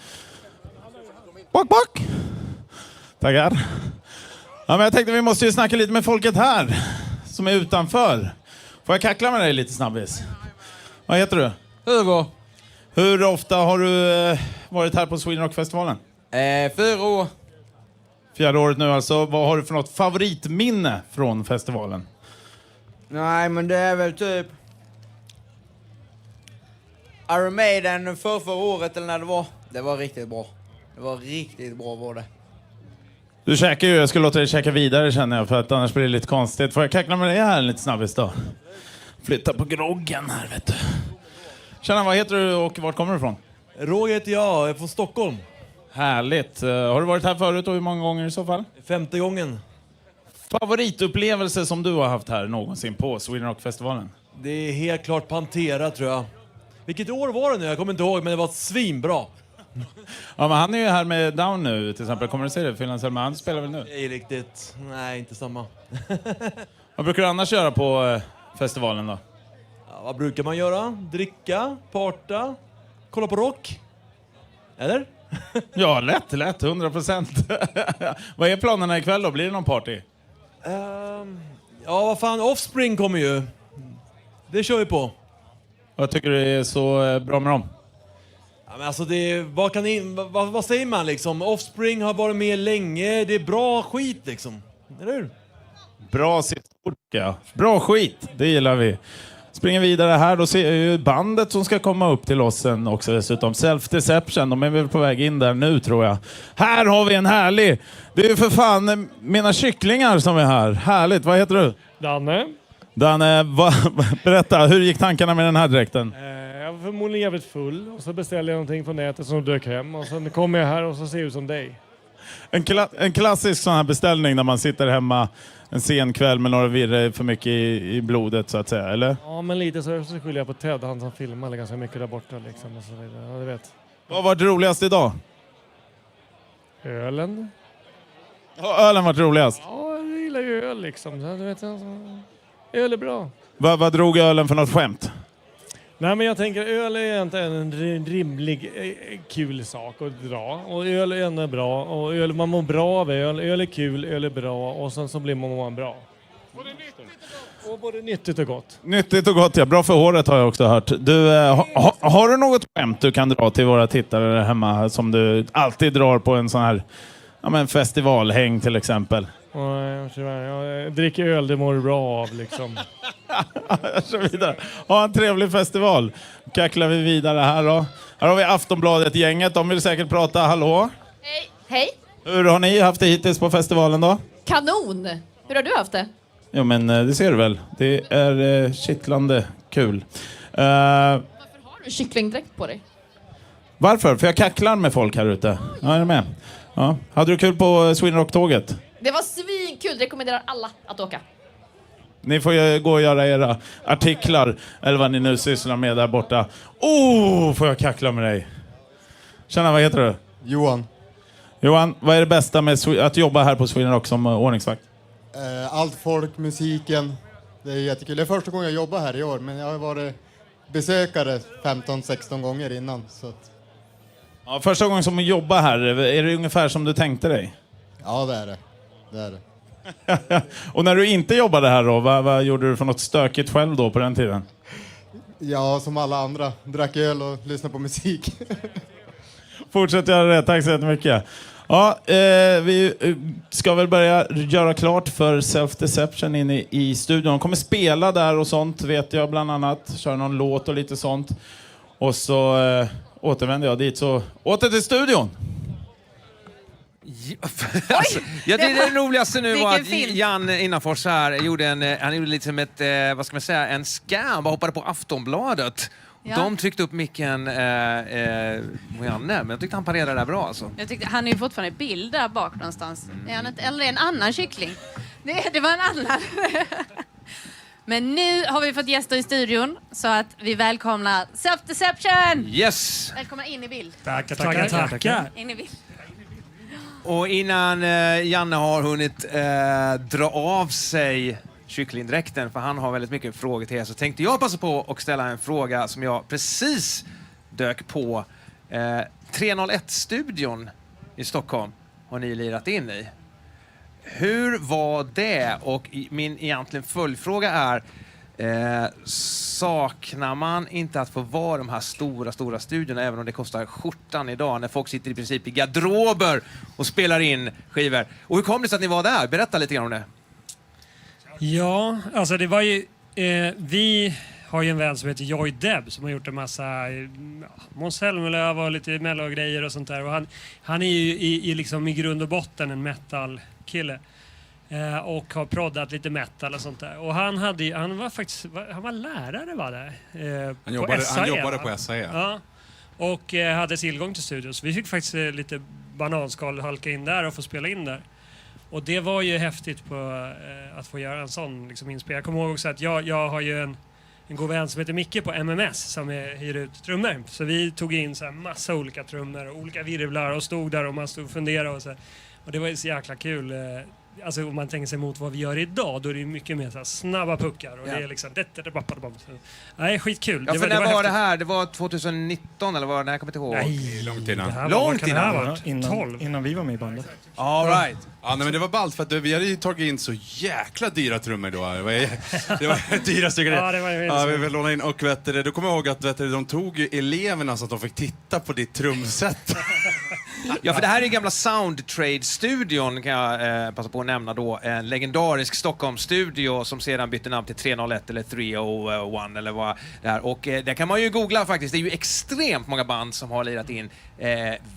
Bak, bak! Tackar. Ja, men jag tänkte vi måste ju snacka lite med folket här som är utanför. Får jag kackla med dig lite snabbis? Vad heter du? Hugo. Hur ofta har du varit här på Sweden Rock-festivalen? 4 år. 4:e året nu alltså. Vad har du för något favoritminne från festivalen? Nej, men det är väl typ Iron Maiden förra året eller när det var. Det var riktigt bra. Det var riktigt bra var det. Du käkar ju, jag ska låta dig käka vidare känner jag för att annars blir det lite konstigt. Får jag kackla med dig här lite snabbis då? Flytta på groggen här vet du. Tjena, vad heter du och vart kommer du ifrån? Roger heter jag är från Stockholm. Härligt. Har du varit här förut och hur många gånger i så fall? 5:e gången. Favoritupplevelse som du har haft här någonsin på Sweden Rock-festivalen? Det är helt klart Pantera tror jag. Vilket år var det nu? Jag kommer inte ihåg men det var svinbra. Ja, men han är ju här med Down nu till exempel. Kommer du se det? Finlands men han spelar väl nu? Det är riktigt. Nej, inte samma. Vad brukar du annars göra på festivalen då? Ja, vad brukar man göra? Dricka, parta, kolla på rock. Eller? Ja, lätt, 100%. Vad är planerna ikväll då? Blir det någon party? Ja, vad fan, Offspring kommer ju. Det kör vi på. Vad tycker du är så bra med dem? Ja, men alltså det, vad säger man liksom? Offspring har varit med länge, det är bra skit liksom. Eller hur? Bra sista ord, ja. Bra skit, det gillar vi. Springer vidare här, då ser jag ju bandet som ska komma upp till oss sen också dessutom. Self-Deception, de är väl på väg in där nu tror jag. Här har vi en härlig, det är ju för fan mina kycklingar som är här. Härligt, vad heter du? Danne. Danne, berätta, hur gick tankarna med den här dräkten? Jag var förmodligen jävligt full och så beställde jag någonting på nätet som dök hem och sen kom jag här och så ser jag ut som dig. En klassisk sån här beställning när man sitter hemma en sen kväll med några virre för mycket i blodet så att säga, eller? Ja, men lite så skyller jag på Ted, han som filmade ganska mycket där borta liksom och så vidare. Ja, du vet. Vad var det roligast idag? Ölen. Ja, ölen var roligast. Ja, jag gillar ju öl liksom. Så, du vet, alltså, öl är bra. Vad drog ölen för något skämt? Nej, men jag tänker öl är inte en rimlig, kul sak att dra. Och öl är ändå bra. Och öl, man mår bra av öl. Öl är kul, öl är bra. Och sen så blir man bra. Både nyttigt och gott. Nyttigt och gott, ja. Bra för håret har jag också hört. Du, har du något skämt du kan dra till våra tittare hemma som du alltid drar på en sån här festivalhäng till exempel? Nej, jag dricker öl, det mår bra av liksom. Så vidare. Ha en trevlig festival. Kacklar vi vidare här då. Här har vi Aftonbladet-gänget. De vill säkert prata. Hallå? Hej. Hej. Hur har ni haft det hittills på festivalen då? Kanon. Hur har du haft det? Jo men det ser du väl. Det är kittlande kul. Varför har du kycklingdräkt på dig? Varför? För jag kacklar med folk här ute. Ja, är du med? Ja. Hade du kul på Sweden Rock-tåget? Det var svinkul. Rekommenderar alla att åka. Ni får ju gå och göra era artiklar eller vad ni nu sysslar med där borta. Får jag kackla med dig? Tjena, vad heter du? Johan. Johan, vad är det bästa med att jobba här på Sweden Rock som ordningsvakt? Allt folk, musiken. Det är jättekul. Det är första gången jag jobbar här i år, men jag har varit besökare 15-16 gånger innan. Så att... Ja, första gången som du jobbar här, är det ungefär som du tänkte dig? Ja, det är det. Det är det. Och när du inte jobbade här då, vad gjorde du för något stökigt själv då på den tiden? Ja, som alla andra. Drack öl och lyssnade på musik. Fortsätt göra det, tack så jättemycket. Ja, vi ska väl börja göra klart för Self-Deception inne i studion. De kommer spela där och sånt, vet jag bland annat. Köra någon låt och lite sånt. Och så återvänder jag dit, så åter till studion. Alltså, ja, det är det roligaste nu var att film. Jan Innanfors här gjorde han gjorde lite som ett, vad ska man säga, en scam. Hoppade på Aftonbladet. Ja. De tryckte upp micken på Janne, men jag tyckte han parerade där bra alltså. Jag tyckte, han är ju fortfarande i bild där bak någonstans. Är han inte, eller en annan kyckling? Det var en annan. Men nu har vi fått gäster i studion så att vi välkomnar Self-Deception! Yes! Välkomna in i bild. Tackar. In i bild. Och innan Janne har hunnit dra av sig kycklingdräkten, för han har väldigt mycket frågor till er, så tänkte jag passa på att ställa en fråga som jag precis dök på. 301-studion i Stockholm har ni lirat in i. Hur var det? Och min egentligen följdfråga är, saknar man inte att få vara de här stora studiorna, även om det kostar skjortan idag, när folk sitter i princip i garderober och spelar in skivor? Och hur kom det sig att ni var där? Berätta lite grann om det. Ja, alltså det var ju... vi har ju en vän som heter Joy Deb som har gjort en massa Måns Zelmerlöw och lite mellogrejer och sånt där. Och han är ju liksom i grund och botten en metal-kille. Och har proddat lite metal och sånt där. Och han var lärare, var det? Han jobbade på SAE. Ja. Och hade tillgång till studion. Så vi fick faktiskt lite bananskal halka in där och få spela in där. Och det var ju häftigt på att få göra en sån liksom, inspelning. Jag kommer ihåg också att jag har ju en god vän som heter Micke på MMS som hyr ut trummor. Så vi tog in så här massa olika trummor och olika virvlar och stod där och man stod och funderade och så. Och det var ju så jäkla kul. Alltså om man tänker sig mot vad vi gör idag, då är det mycket mer så här snabba puckar och det är liksom nej, skitkul. Ja, för när var det här? Det var 2019 eller vad? När jag kommer inte ihåg. Nej, långt innan. Långt innan. Innan vi var med i bandet. All right. Ja, nej, men det var ballt för att vi hade ju tagit in så jäkla dyra trummor då. Det var dyraste grejer. Ja, det var ju ja, vi vill låna in och då kommer jag ihåg att de tog ju eleverna så att de fick titta på ditt trumset. Ja, för det här är gamla Soundtrade-studion, kan jag passa på att nämna då. En legendarisk Stockholm-studio som sedan bytte namn till 301 eller 301 eller vad det är. Och där kan man ju googla faktiskt. Det är ju extremt många band som har lirat in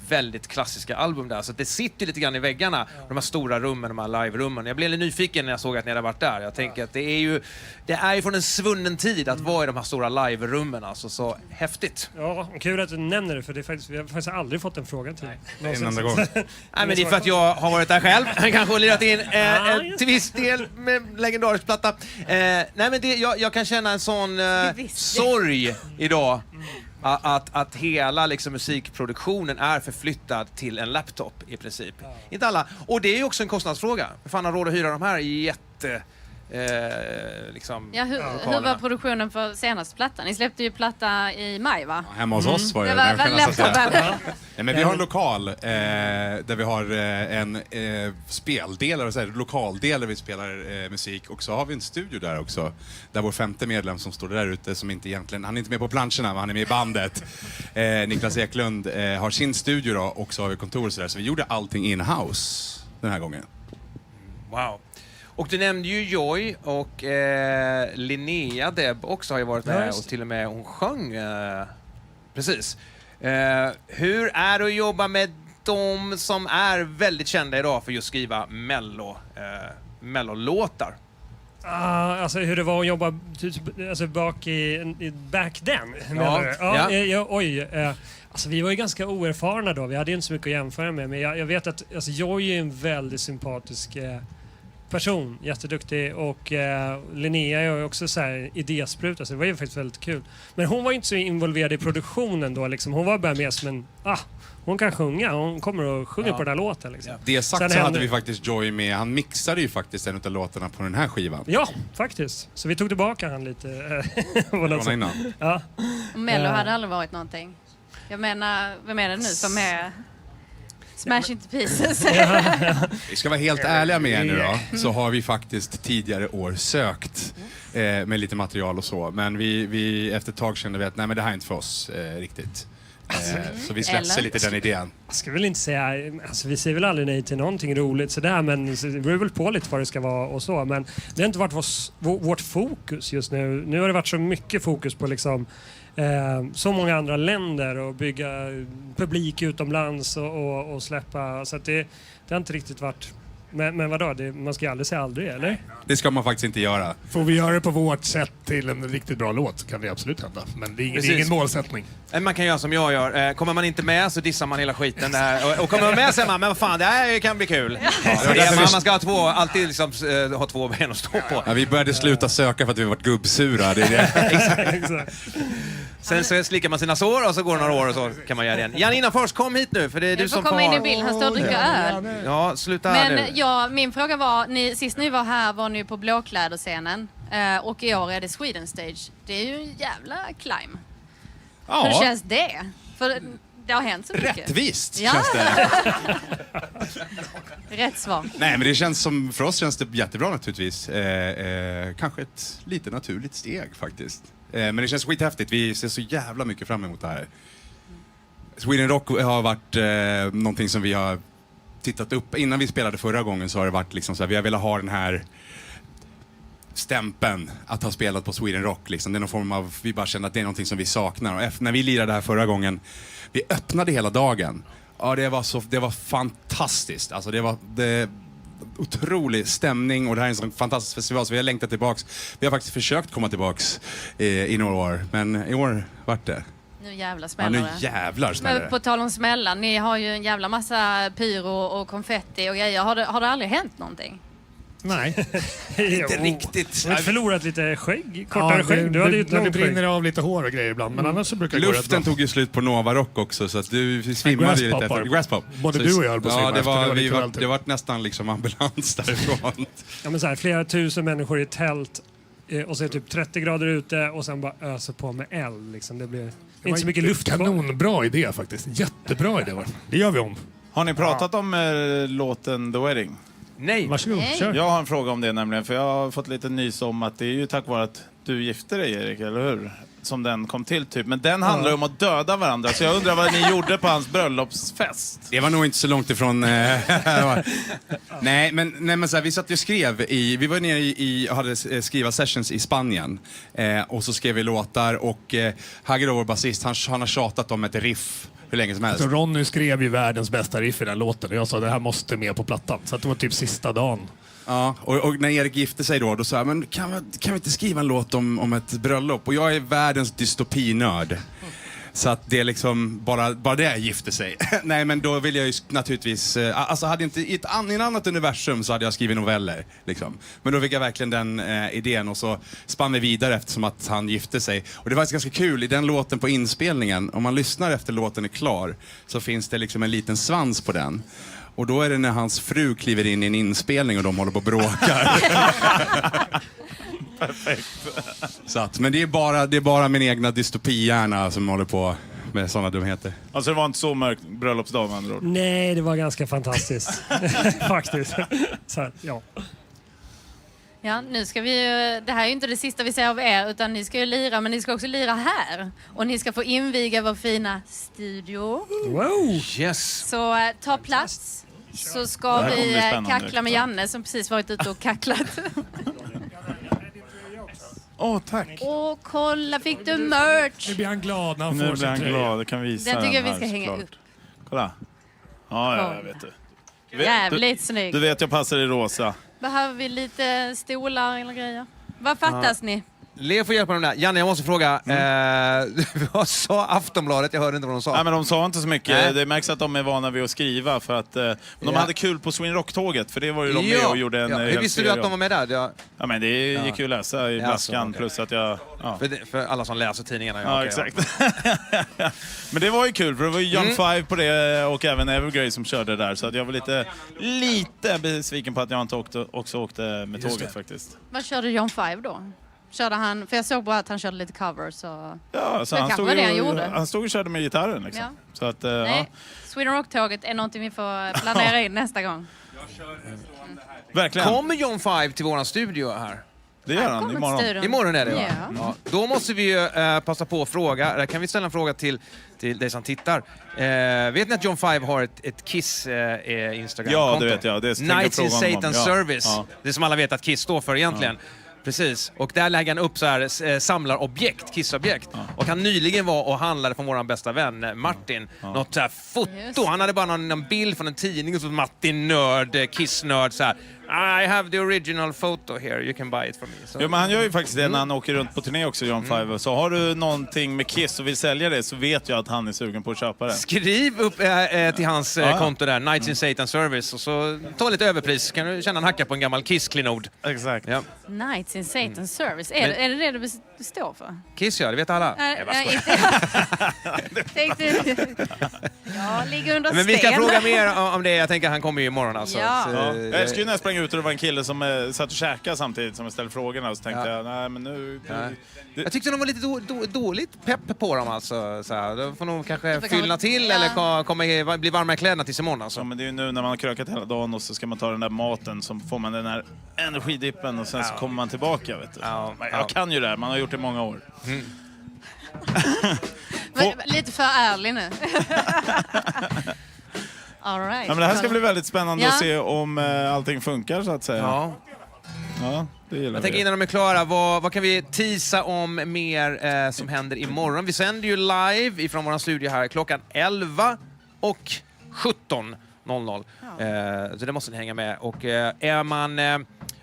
väldigt klassiska album där. Så det sitter lite grann i väggarna, de här stora rummen, de här live-rummen. Jag blev lite nyfiken när jag såg att ni hade varit där. Jag tänker att det är ju från en svunnen tid att vara i de här stora live-rummen. Alltså, så häftigt. Ja, kul att du nämner det, för det är faktiskt, vi har faktiskt aldrig fått en fråga till. En enda gång. Nej, men det är för att jag har varit där själv. Kanske har lirat in till viss del med legendarisk platta. Nej, men jag kan känna en sån sorg idag. Att hela liksom, musikproduktionen är förflyttad till en laptop i princip. Inte alla. Och det är ju också en kostnadsfråga. Hur fan har råd att hyra de här liksom, hur var produktionen för senaste plattan? Ni släppte ju platta i maj, va? Hemma hos oss var det. Nej, men vi har en lokal där vi har en speldel, lokaldel där vi spelar musik, och så har vi en studio där också där vår 5:e medlem som står där ute, som inte egentligen, han är inte med på planscherna men han är med i bandet, Niklas Eklund, har sin studio då, och så har vi kontor så där, så vi gjorde allting in-house den här gången. Wow. Och du nämnde ju Joy och Linnea Deb också har ju varit med, och till och med hon sjöng. Precis. Hur är det att jobba med de som är väldigt kända idag för just skriva mellolåtar? Alltså hur det var att jobba alltså, back then. Alltså vi var ju ganska oerfarna då. Vi hade inte så mycket att jämföra med. Men jag vet att alltså, Joy är en väldigt sympatisk person, jätteduktig. Och Linnea är ju också så här idéspruta, så det var ju faktiskt väldigt kul. Men hon var ju inte så involverad i produktionen då liksom. Hon var bara med som en, hon kan sjunga, hon kommer och sjunger på den här låten liksom. Det sagt Sen så hade hände- vi faktiskt Joy med, han mixade ju faktiskt en av låtarna på den här skivan. Ja, faktiskt. Så vi tog tillbaka han lite. Från innan. Ja. Och Mello hade aldrig varit någonting. Jag menar, vem är det nu som är Smash Into Pieces? Vi ska vara helt ärliga med er nu då, så har vi faktiskt tidigare år sökt med lite material och så. Men vi efter ett tag kände vi att nej, men det här är inte för oss riktigt. Så vi släppte lite den idén. Jag ska väl inte säga, alltså vi säger väl aldrig nej till någonting roligt sådär, men vi beror väl på lite vad det ska vara och så. Men det har inte varit vårt fokus just nu. Nu har det varit så mycket fokus på liksom så många andra länder och bygga publik utomlands och släppa. Så att det har inte riktigt varit... Men vadå, man ska ju aldrig säga aldrig, eller? Det ska man faktiskt inte göra. Får vi göra det på vårt sätt till en riktigt bra låt så kan det absolut hända. Men det är ingen målsättning. Man kan göra som jag gör. Kommer man inte med så dissar man hela skiten där. Och kommer man med säger man, men vad fan, det här kan bli kul. Man ska alltid liksom, ha två ben att stå på. Ja, vi började sluta söka för att vi varit gubbsura. Det är det. Exakt. Sen så slickar man sina sår och så går det några år och så kan man göra det igen. Janina Fors, kom hit nu, för det är du som komma in i bild, han står och dricker öl. Ja, sluta här Men nu. ja, min fråga var, sist ni var här var ni på Blåkläderscenen och i år är det Sweden Stage. Det är ju en jävla climb. Ja. Hur känns det? För det har hänt så mycket. Rättvist känns det. Rätt svar. Nej, men det känns som, för oss känns det jättebra naturligtvis. Kanske ett lite naturligt steg faktiskt. Men det känns skithäftigt. Vi ser så jävla mycket fram emot det här. Sweden Rock har varit någonting som vi har tittat upp. Innan vi spelade förra gången så har det varit liksom så här, vi har velat ha den här stämpeln att ha spelat på Sweden Rock. Liksom. Det är någon form av, vi bara känner att det är någonting som vi saknar. Och när vi lirade här förra gången, vi öppnade hela dagen. Ja, det var fantastiskt. Alltså det var otrolig stämning och det här är en sån fantastisk festival så vi har längtat tillbaks. Vi har faktiskt försökt komma tillbaks i några år, men i år vart det. Nu jävlar smäller det. Ja, nu jävlar smäller det. På tal om smällar, ni har ju en jävla massa pyro och konfetti och grejer. Har det aldrig hänt någonting? Nej. Inte riktigt. Du har förlorat lite skägg, kortare skägg. Du hade ju ett det långt brinner skägg. av lite hår och grejer ibland, men annars så brukar det gå rätt Luften bra. tog ju slut på Nova Rock också så att du svimmade ju lite efter. Grasspop. Både du och jag höll på att svimma det efter, det var lite väl det var nästan liksom ambulans därifrån. Ja, men så här, flera tusen människor i tält och så är det typ 30 grader ute och sen bara öser på med eld. Liksom. Det blir inte så mycket luft kvar. Kanonbra idé faktiskt. Jättebra idé. Det gör vi om. Har ni pratat om låten The Wedding? Nej. Varsågod, kör. Jag har en fråga om det nämligen, för jag har fått lite nys om att det är ju tack vare att du gifte dig, Erik, eller hur? Som den kom till typ. Men den handlar ju om att döda varandra, så jag undrar vad ni gjorde på hans bröllopsfest. Det var nog inte så långt ifrån... nej, men så här, vi satt och skrev vi var nere och hade skriva sessions i Spanien. Och så skrev vi låtar och Hagger, vår basist, han har tjatat om ett riff hur länge som helst. Så Ronny skrev ju världens bästa riff i den låten och jag sa det här måste med på plattan. Så att det var typ sista dagen. Ja, och när Erik gifte sig då sa jag, men kan vi inte skriva en låt om ett bröllop? Och jag är världens dystopinörd. Så att det är liksom, bara det gifte sig. Nej, men då vill jag ju naturligtvis, alltså hade inte i ett annat universum så hade jag skrivit noveller. Liksom. Men då fick jag verkligen den idén och så spann vi vidare eftersom att han gifte sig. Och det var ganska kul, i den låten på inspelningen, om man lyssnar efter låten är klar, så finns det liksom en liten svans på den. Och då är det när hans fru kliver in i en inspelning och de håller på och bråkar. Perfekt. Så att, men det är bara min egna dystopihjärna som håller på med sådana dumheter. Alltså det var inte så mörkt bröllopsdag med andra ord. Nej, det var ganska fantastiskt. Faktiskt. Så här, ja. Ja, nu ska vi ju, det här är ju inte det sista vi ser av er, utan ni ska ju lira, men ni ska också lira här. Och ni ska få inviga vår fina studio. Wow! Yes! Så ta plats, så ska Det här kommer bli vi spännande. kackla med Janne som precis varit ute och kacklat. Tack. Åh, kolla, fick du merch? Nu blir han glad när han Nu får blir han sin tröja. glad, jag kan visa Den tycker jag vi här, ska hänga såklart. upp. Kolla. Ja, jag vet det. Jävligt snygg. Du vet jag passar i rosa. Behöver vi lite stolar eller grejer? Vad fattas ni? Leo får hjälpa dem där. Janne, jag måste fråga. Vad sa Aftonbladet? Jag hörde inte vad de sa. Nej, men de sa inte så mycket. Nej. Det märks att de är vana vid att skriva. För att, de hade kul på Sweden Rock-tåget. För det var ju de med och gjorde en Hur hel visste du serie att de var med där? Ja, men det gick ju att läsa i blaskan. okay. Plus att jag... Ja. För alla som läser tidningarna. Ja, okej, exakt. Men det var ju kul, för det var ju John Five på det och även Evergrey som körde där. Så att jag var lite besviken på att jag inte också åkte med tåget faktiskt. Vad körde John Five då? Körde han, för jag såg bara att han körde lite covers. Så... Ja, så han stod och körde med gitarren liksom. Ja. Så att, Nej, Sweden Rock-tåget är någonting vi får planera in nästa gång. Verkligen. Kommer John Five till våran studio här? Det gör han imorgon. Imorgon är det, va? Ja. Ja. Då måste vi ju passa på att fråga. Där kan vi ställa en fråga till dig som tittar. Vet ni att John Five har ett Kiss Instagram-konto? Ja, det vet jag. Det Knights in Satan's Service. Ja. Det som alla vet att Kiss står för egentligen. Ja. Precis. Och där lägger han upp så här samlarobjekt, Kiss-objekt. Ja. Och han nyligen var och handlade från vår bästa vän Martin. Ja. Något så här foto. Han hade bara någon bild från en tidning och så Martin nörd, Kiss-nörd så här. I have the original photo here, you can buy it for me. Så. Ja, men han gör ju faktiskt det när han åker runt på turné också, John Five. Så har du någonting med Kiss och vill sälja det så vet jag att han är sugen på att köpa det. Skriv upp till hans konto där, Knights in Satan's Service, och så ta lite överpris. Kan du känna en hacka på en gammal Kiss-klinod. Exakt. Ja. Knights in Satan's Service, är det det står för? Kiss, ja, det vet alla. Jag ligger under sten. Men vi ska fråga mer om det. Jag tänker att han kommer ju imorgon alltså. Ja. Så, Jag älskar ju när jag sprang ut och det var en kille som satt och käkade samtidigt som jag ställde frågorna och så tänkte jag, nej men nu... Jag tyckte de var lite dåligt pepp på dem alltså. Så här. De får nog kanske får fyllna till eller bli varma i kläderna tills imorgon alltså. Ja, men det är ju nu när man har krökat hela dagen och så ska man ta den där maten så får man den här energidippen och sen så kommer man tillbaka, vet du. Jag kan ju det här, man har gjort det i många år. Lite för ärlig nu. All right. Ja, men det här ska bli väldigt spännande att se om allting funkar så att säga. Ja, det gillar jag tänker innan de är klara, vad kan vi teasa om mer som händer imorgon? Vi sänder ju live ifrån vår studio här klockan 11 och 17:00. Så det måste ni hänga med. Och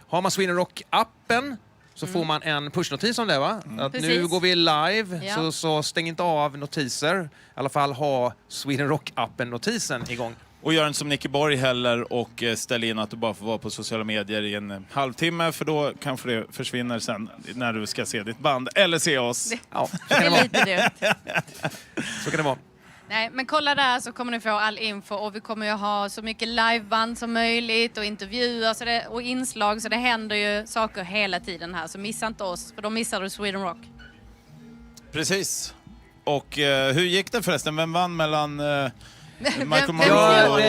har man Sweden Rock-appen så får man en pushnotis om det, va? Att nu går vi live, så stäng inte av notiser. I alla fall ha Sweden Rock-appen-notisen igång. Och gör inte som Nicky Borg heller och ställ in att du bara får vara på sociala medier i en halvtimme, för då kanske det försvinner sen när du ska se ditt band eller se oss. Ja, det är lite det. Så kan det vara. Nej, men kolla där så kommer ni få all info och vi kommer ju ha så mycket liveband som möjligt och intervjuer och inslag, så det händer ju saker hela tiden här, så missa inte oss, för då missar du Sweden Rock. Precis. Och hur gick det förresten? Vem vann mellan Michael Monroe och...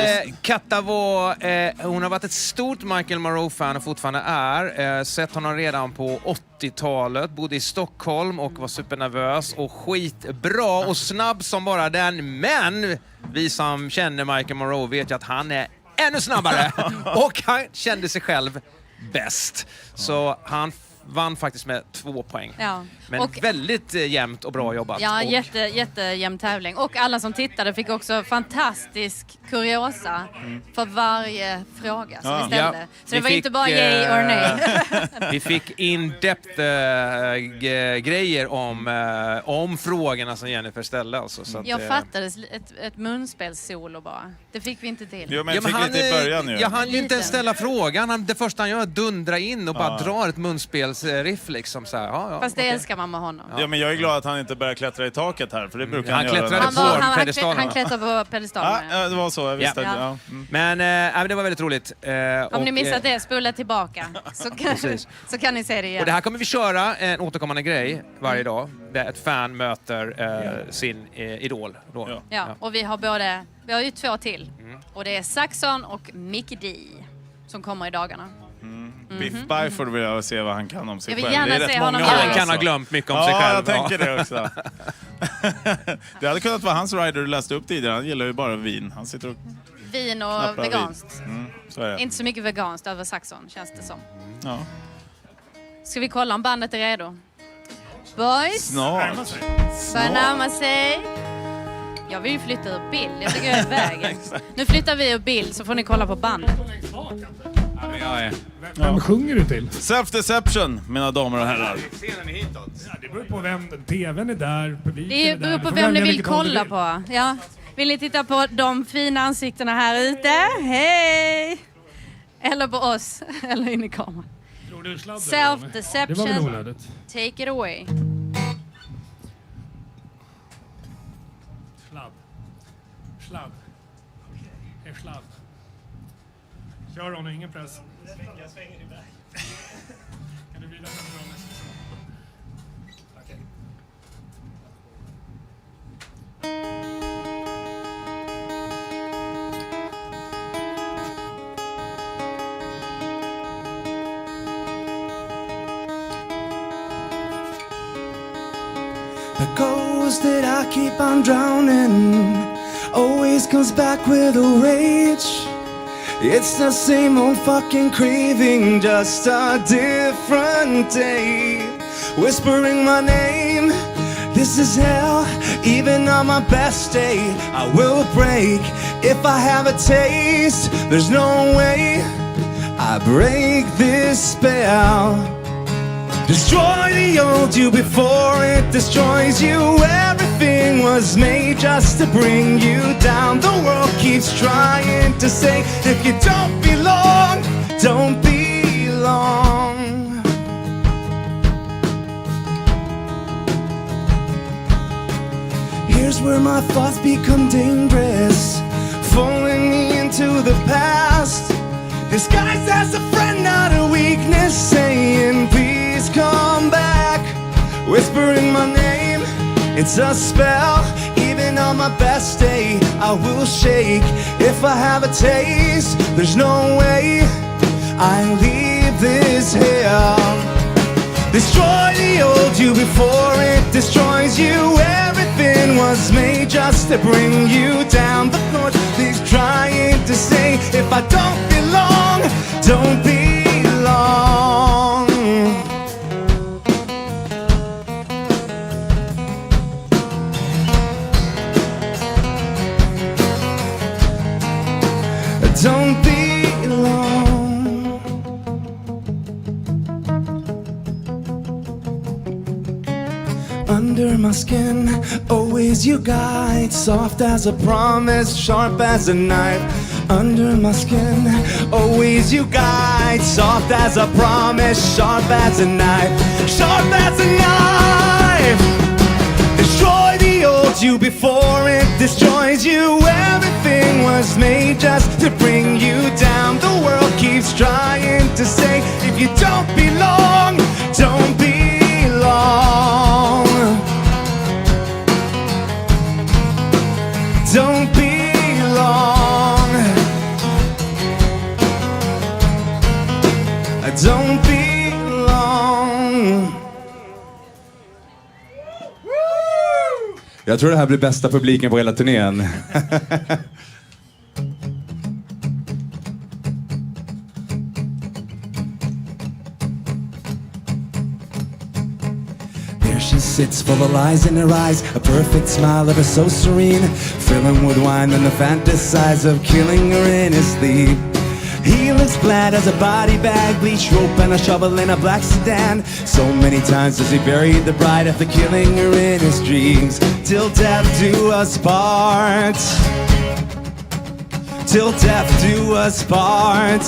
Katta var, hon har varit ett stort Michael Monroe-fan och fortfarande är. Sett honom redan på 80-talet, bodde i Stockholm och var supernervös och skitbra och snabb som bara den. Men vi som känner Michael Monroe vet ju att han är ännu snabbare och han kände sig själv bäst. Så han vann faktiskt med 2 poäng. Ja. Men och väldigt jämnt och bra jobbat. Ja, och jättejämn tävling. Och alla som tittade fick också fantastisk kuriosa för varje fråga som vi ställde. Ja. Så det var inte bara yay or nej. Vi fick in-depth grejer om frågorna som Jennifer ställde. Alltså, så att, jag fattades ett munspelssolo bara. Det fick vi inte till. Jo, men fick lite i början ju. Jag hann ju inte ens ställa frågan. Det första han gör är att dundra in och bara drar ett munspelsriff liksom så här. Fast det älskar man med honom. Ja, men jag är glad att han inte börjar klättra i taket här, för det brukar han göra. Han klättrar på pedestalen. Ja, det var så, jag visste. Ja. Men det var väldigt roligt. Om ni missat det, spola tillbaka. Så kan ni se det igen. Och det här kommer vi köra en återkommande grej varje dag. Där ett fan möter sin idol. Då. Ja, och vi har ju 2 till. Och det är Saxon och Mickey D som kommer i dagarna. Biff Byford vill jag se vad han kan om sig jag vill själv. Gärna det är se rätt många honom år. Han kan ha glömt mycket om sig själv. Ja, jag tänker det också. Det hade kunnat vara hans rider du läste upp tidigare. Han gillar ju bara vin. Han sitter och vin och veganskt. Så är det. Inte så mycket veganskt över Saxon, känns det som. Ja. Ska vi kolla om bandet är redo? Boys? Snart. Börjar närma sig. Jag vill ju flytta ur bild. Jag tycker jag är i vägen. Nu flyttar vi ur bild så får ni kolla på bandet. Vem sjunger du till? Self-deception, mina damer och herrar. Scenen är hitåt. Ja, det beror på vem. TVn är där, publiken Det är där. beror på får vem ni välja vill vilket håll du kolla på. Ja. Vill ni titta på de fina ansiktena här ute? Hej! Eller på oss, eller in i kameran. Tror du sladdar? Det var väl Self-deception. onödigt. Take it away. Sladd. Sladd. Det är sladd. Kör hon, ingen press. Jag svänger iväg. Kan du vrida fram den? Okej. The ghost that I keep on drowning always comes back with a rage. It's the same old fucking craving, just a different day. Whispering my name, this is hell. Even on my best day, I will break. If I have a taste, there's no way I break this spell. Destroy the old you before it destroys you. Everything was made just to bring you down. The world keeps trying to say, if you don't belong, don't belong. Here's where my thoughts become dangerous, pulling me into the past. Disguised as a friend, not a weakness, saying please come back. Whispering my name, it's a spell. Even on my best day, I will shake. If I have a taste, there's no way I leave this here. Destroy the old you before it destroys you. Everything was made just to bring you down. The Lord is trying to say, if I don't belong, don't belong. Don't belong. Under my skin, always you guide. Soft as a promise, sharp as a knife. Under my skin, always you guide. Soft as a promise, sharp as a knife. Sharp as a knife. Destroy the old you before it destroys you. Everything was made just to bring you down. The world keeps trying to say, if you don't belong, don't belong. Don't belong. Don't belong. Jag tror det här blir bästa publiken på hela turnén. There she sits, full of lies in her eyes, a perfect smile ever so serene, filling with wine and the fantasize of killing her in his sleep. He looks glad as a body bag, bleach rope and a shovel in a black sedan. So many times does he bury the bride after killing her in his dreams. Till death do us part. Till death do us part.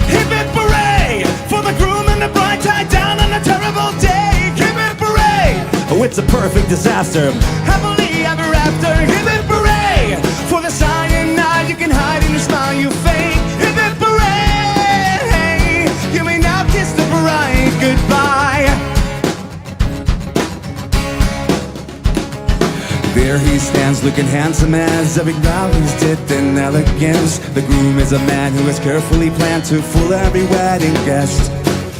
Hip hip hooray for the groom and the bride tied down on a terrible day. Hip hip hooray, oh it's a perfect disaster. Happily ever after. Hip hip hooray for the cyanide you can hide in your smile you fake. Hip hip hooray, you may now kiss the bride goodbye. There he stands looking handsome as every now he's dipped in elegance. The groom is a man who has carefully planned to fool every wedding guest.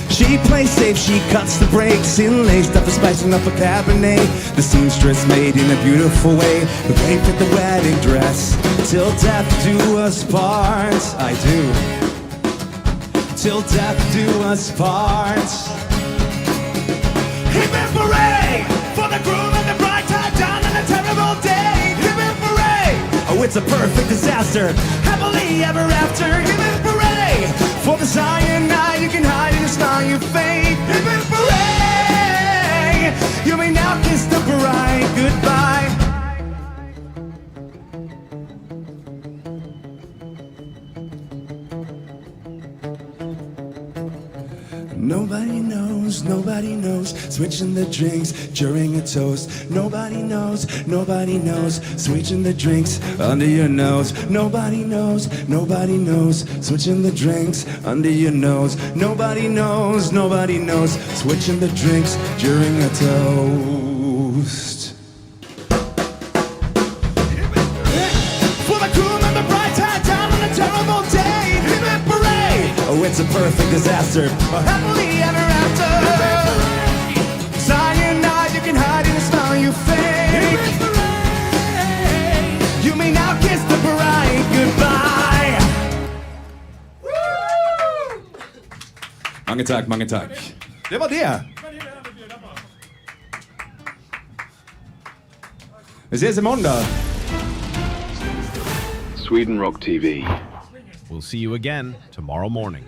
She plays safe, she cuts the brakes, laced up a spicing up a Cabernet. The seamstress made in a beautiful way, the way fit the wedding dress. Till death do us part, I do. Till death do us part. Hip hip hooray for the groom and the bride tied down on a terrible day. Hip hip hooray, oh it's a perfect disaster. Happily ever after. Hip hip hooray. Nobody knows, switching the drinks during a toast. Nobody knows, switching the drinks under your nose. Nobody knows, switching the drinks under your nose. Nobody knows, switching the drinks during a toast. For the crew member bright tie down on a terrible day. Hip hip parade! Oh, it's a perfect disaster. A happily ever after. Cyanide you can hide in a smile you fake. You may now kiss the bride goodbye. Många tack. Det var det. Vi ses imorgon då. Sweden Rock TV. We'll see you again tomorrow morning.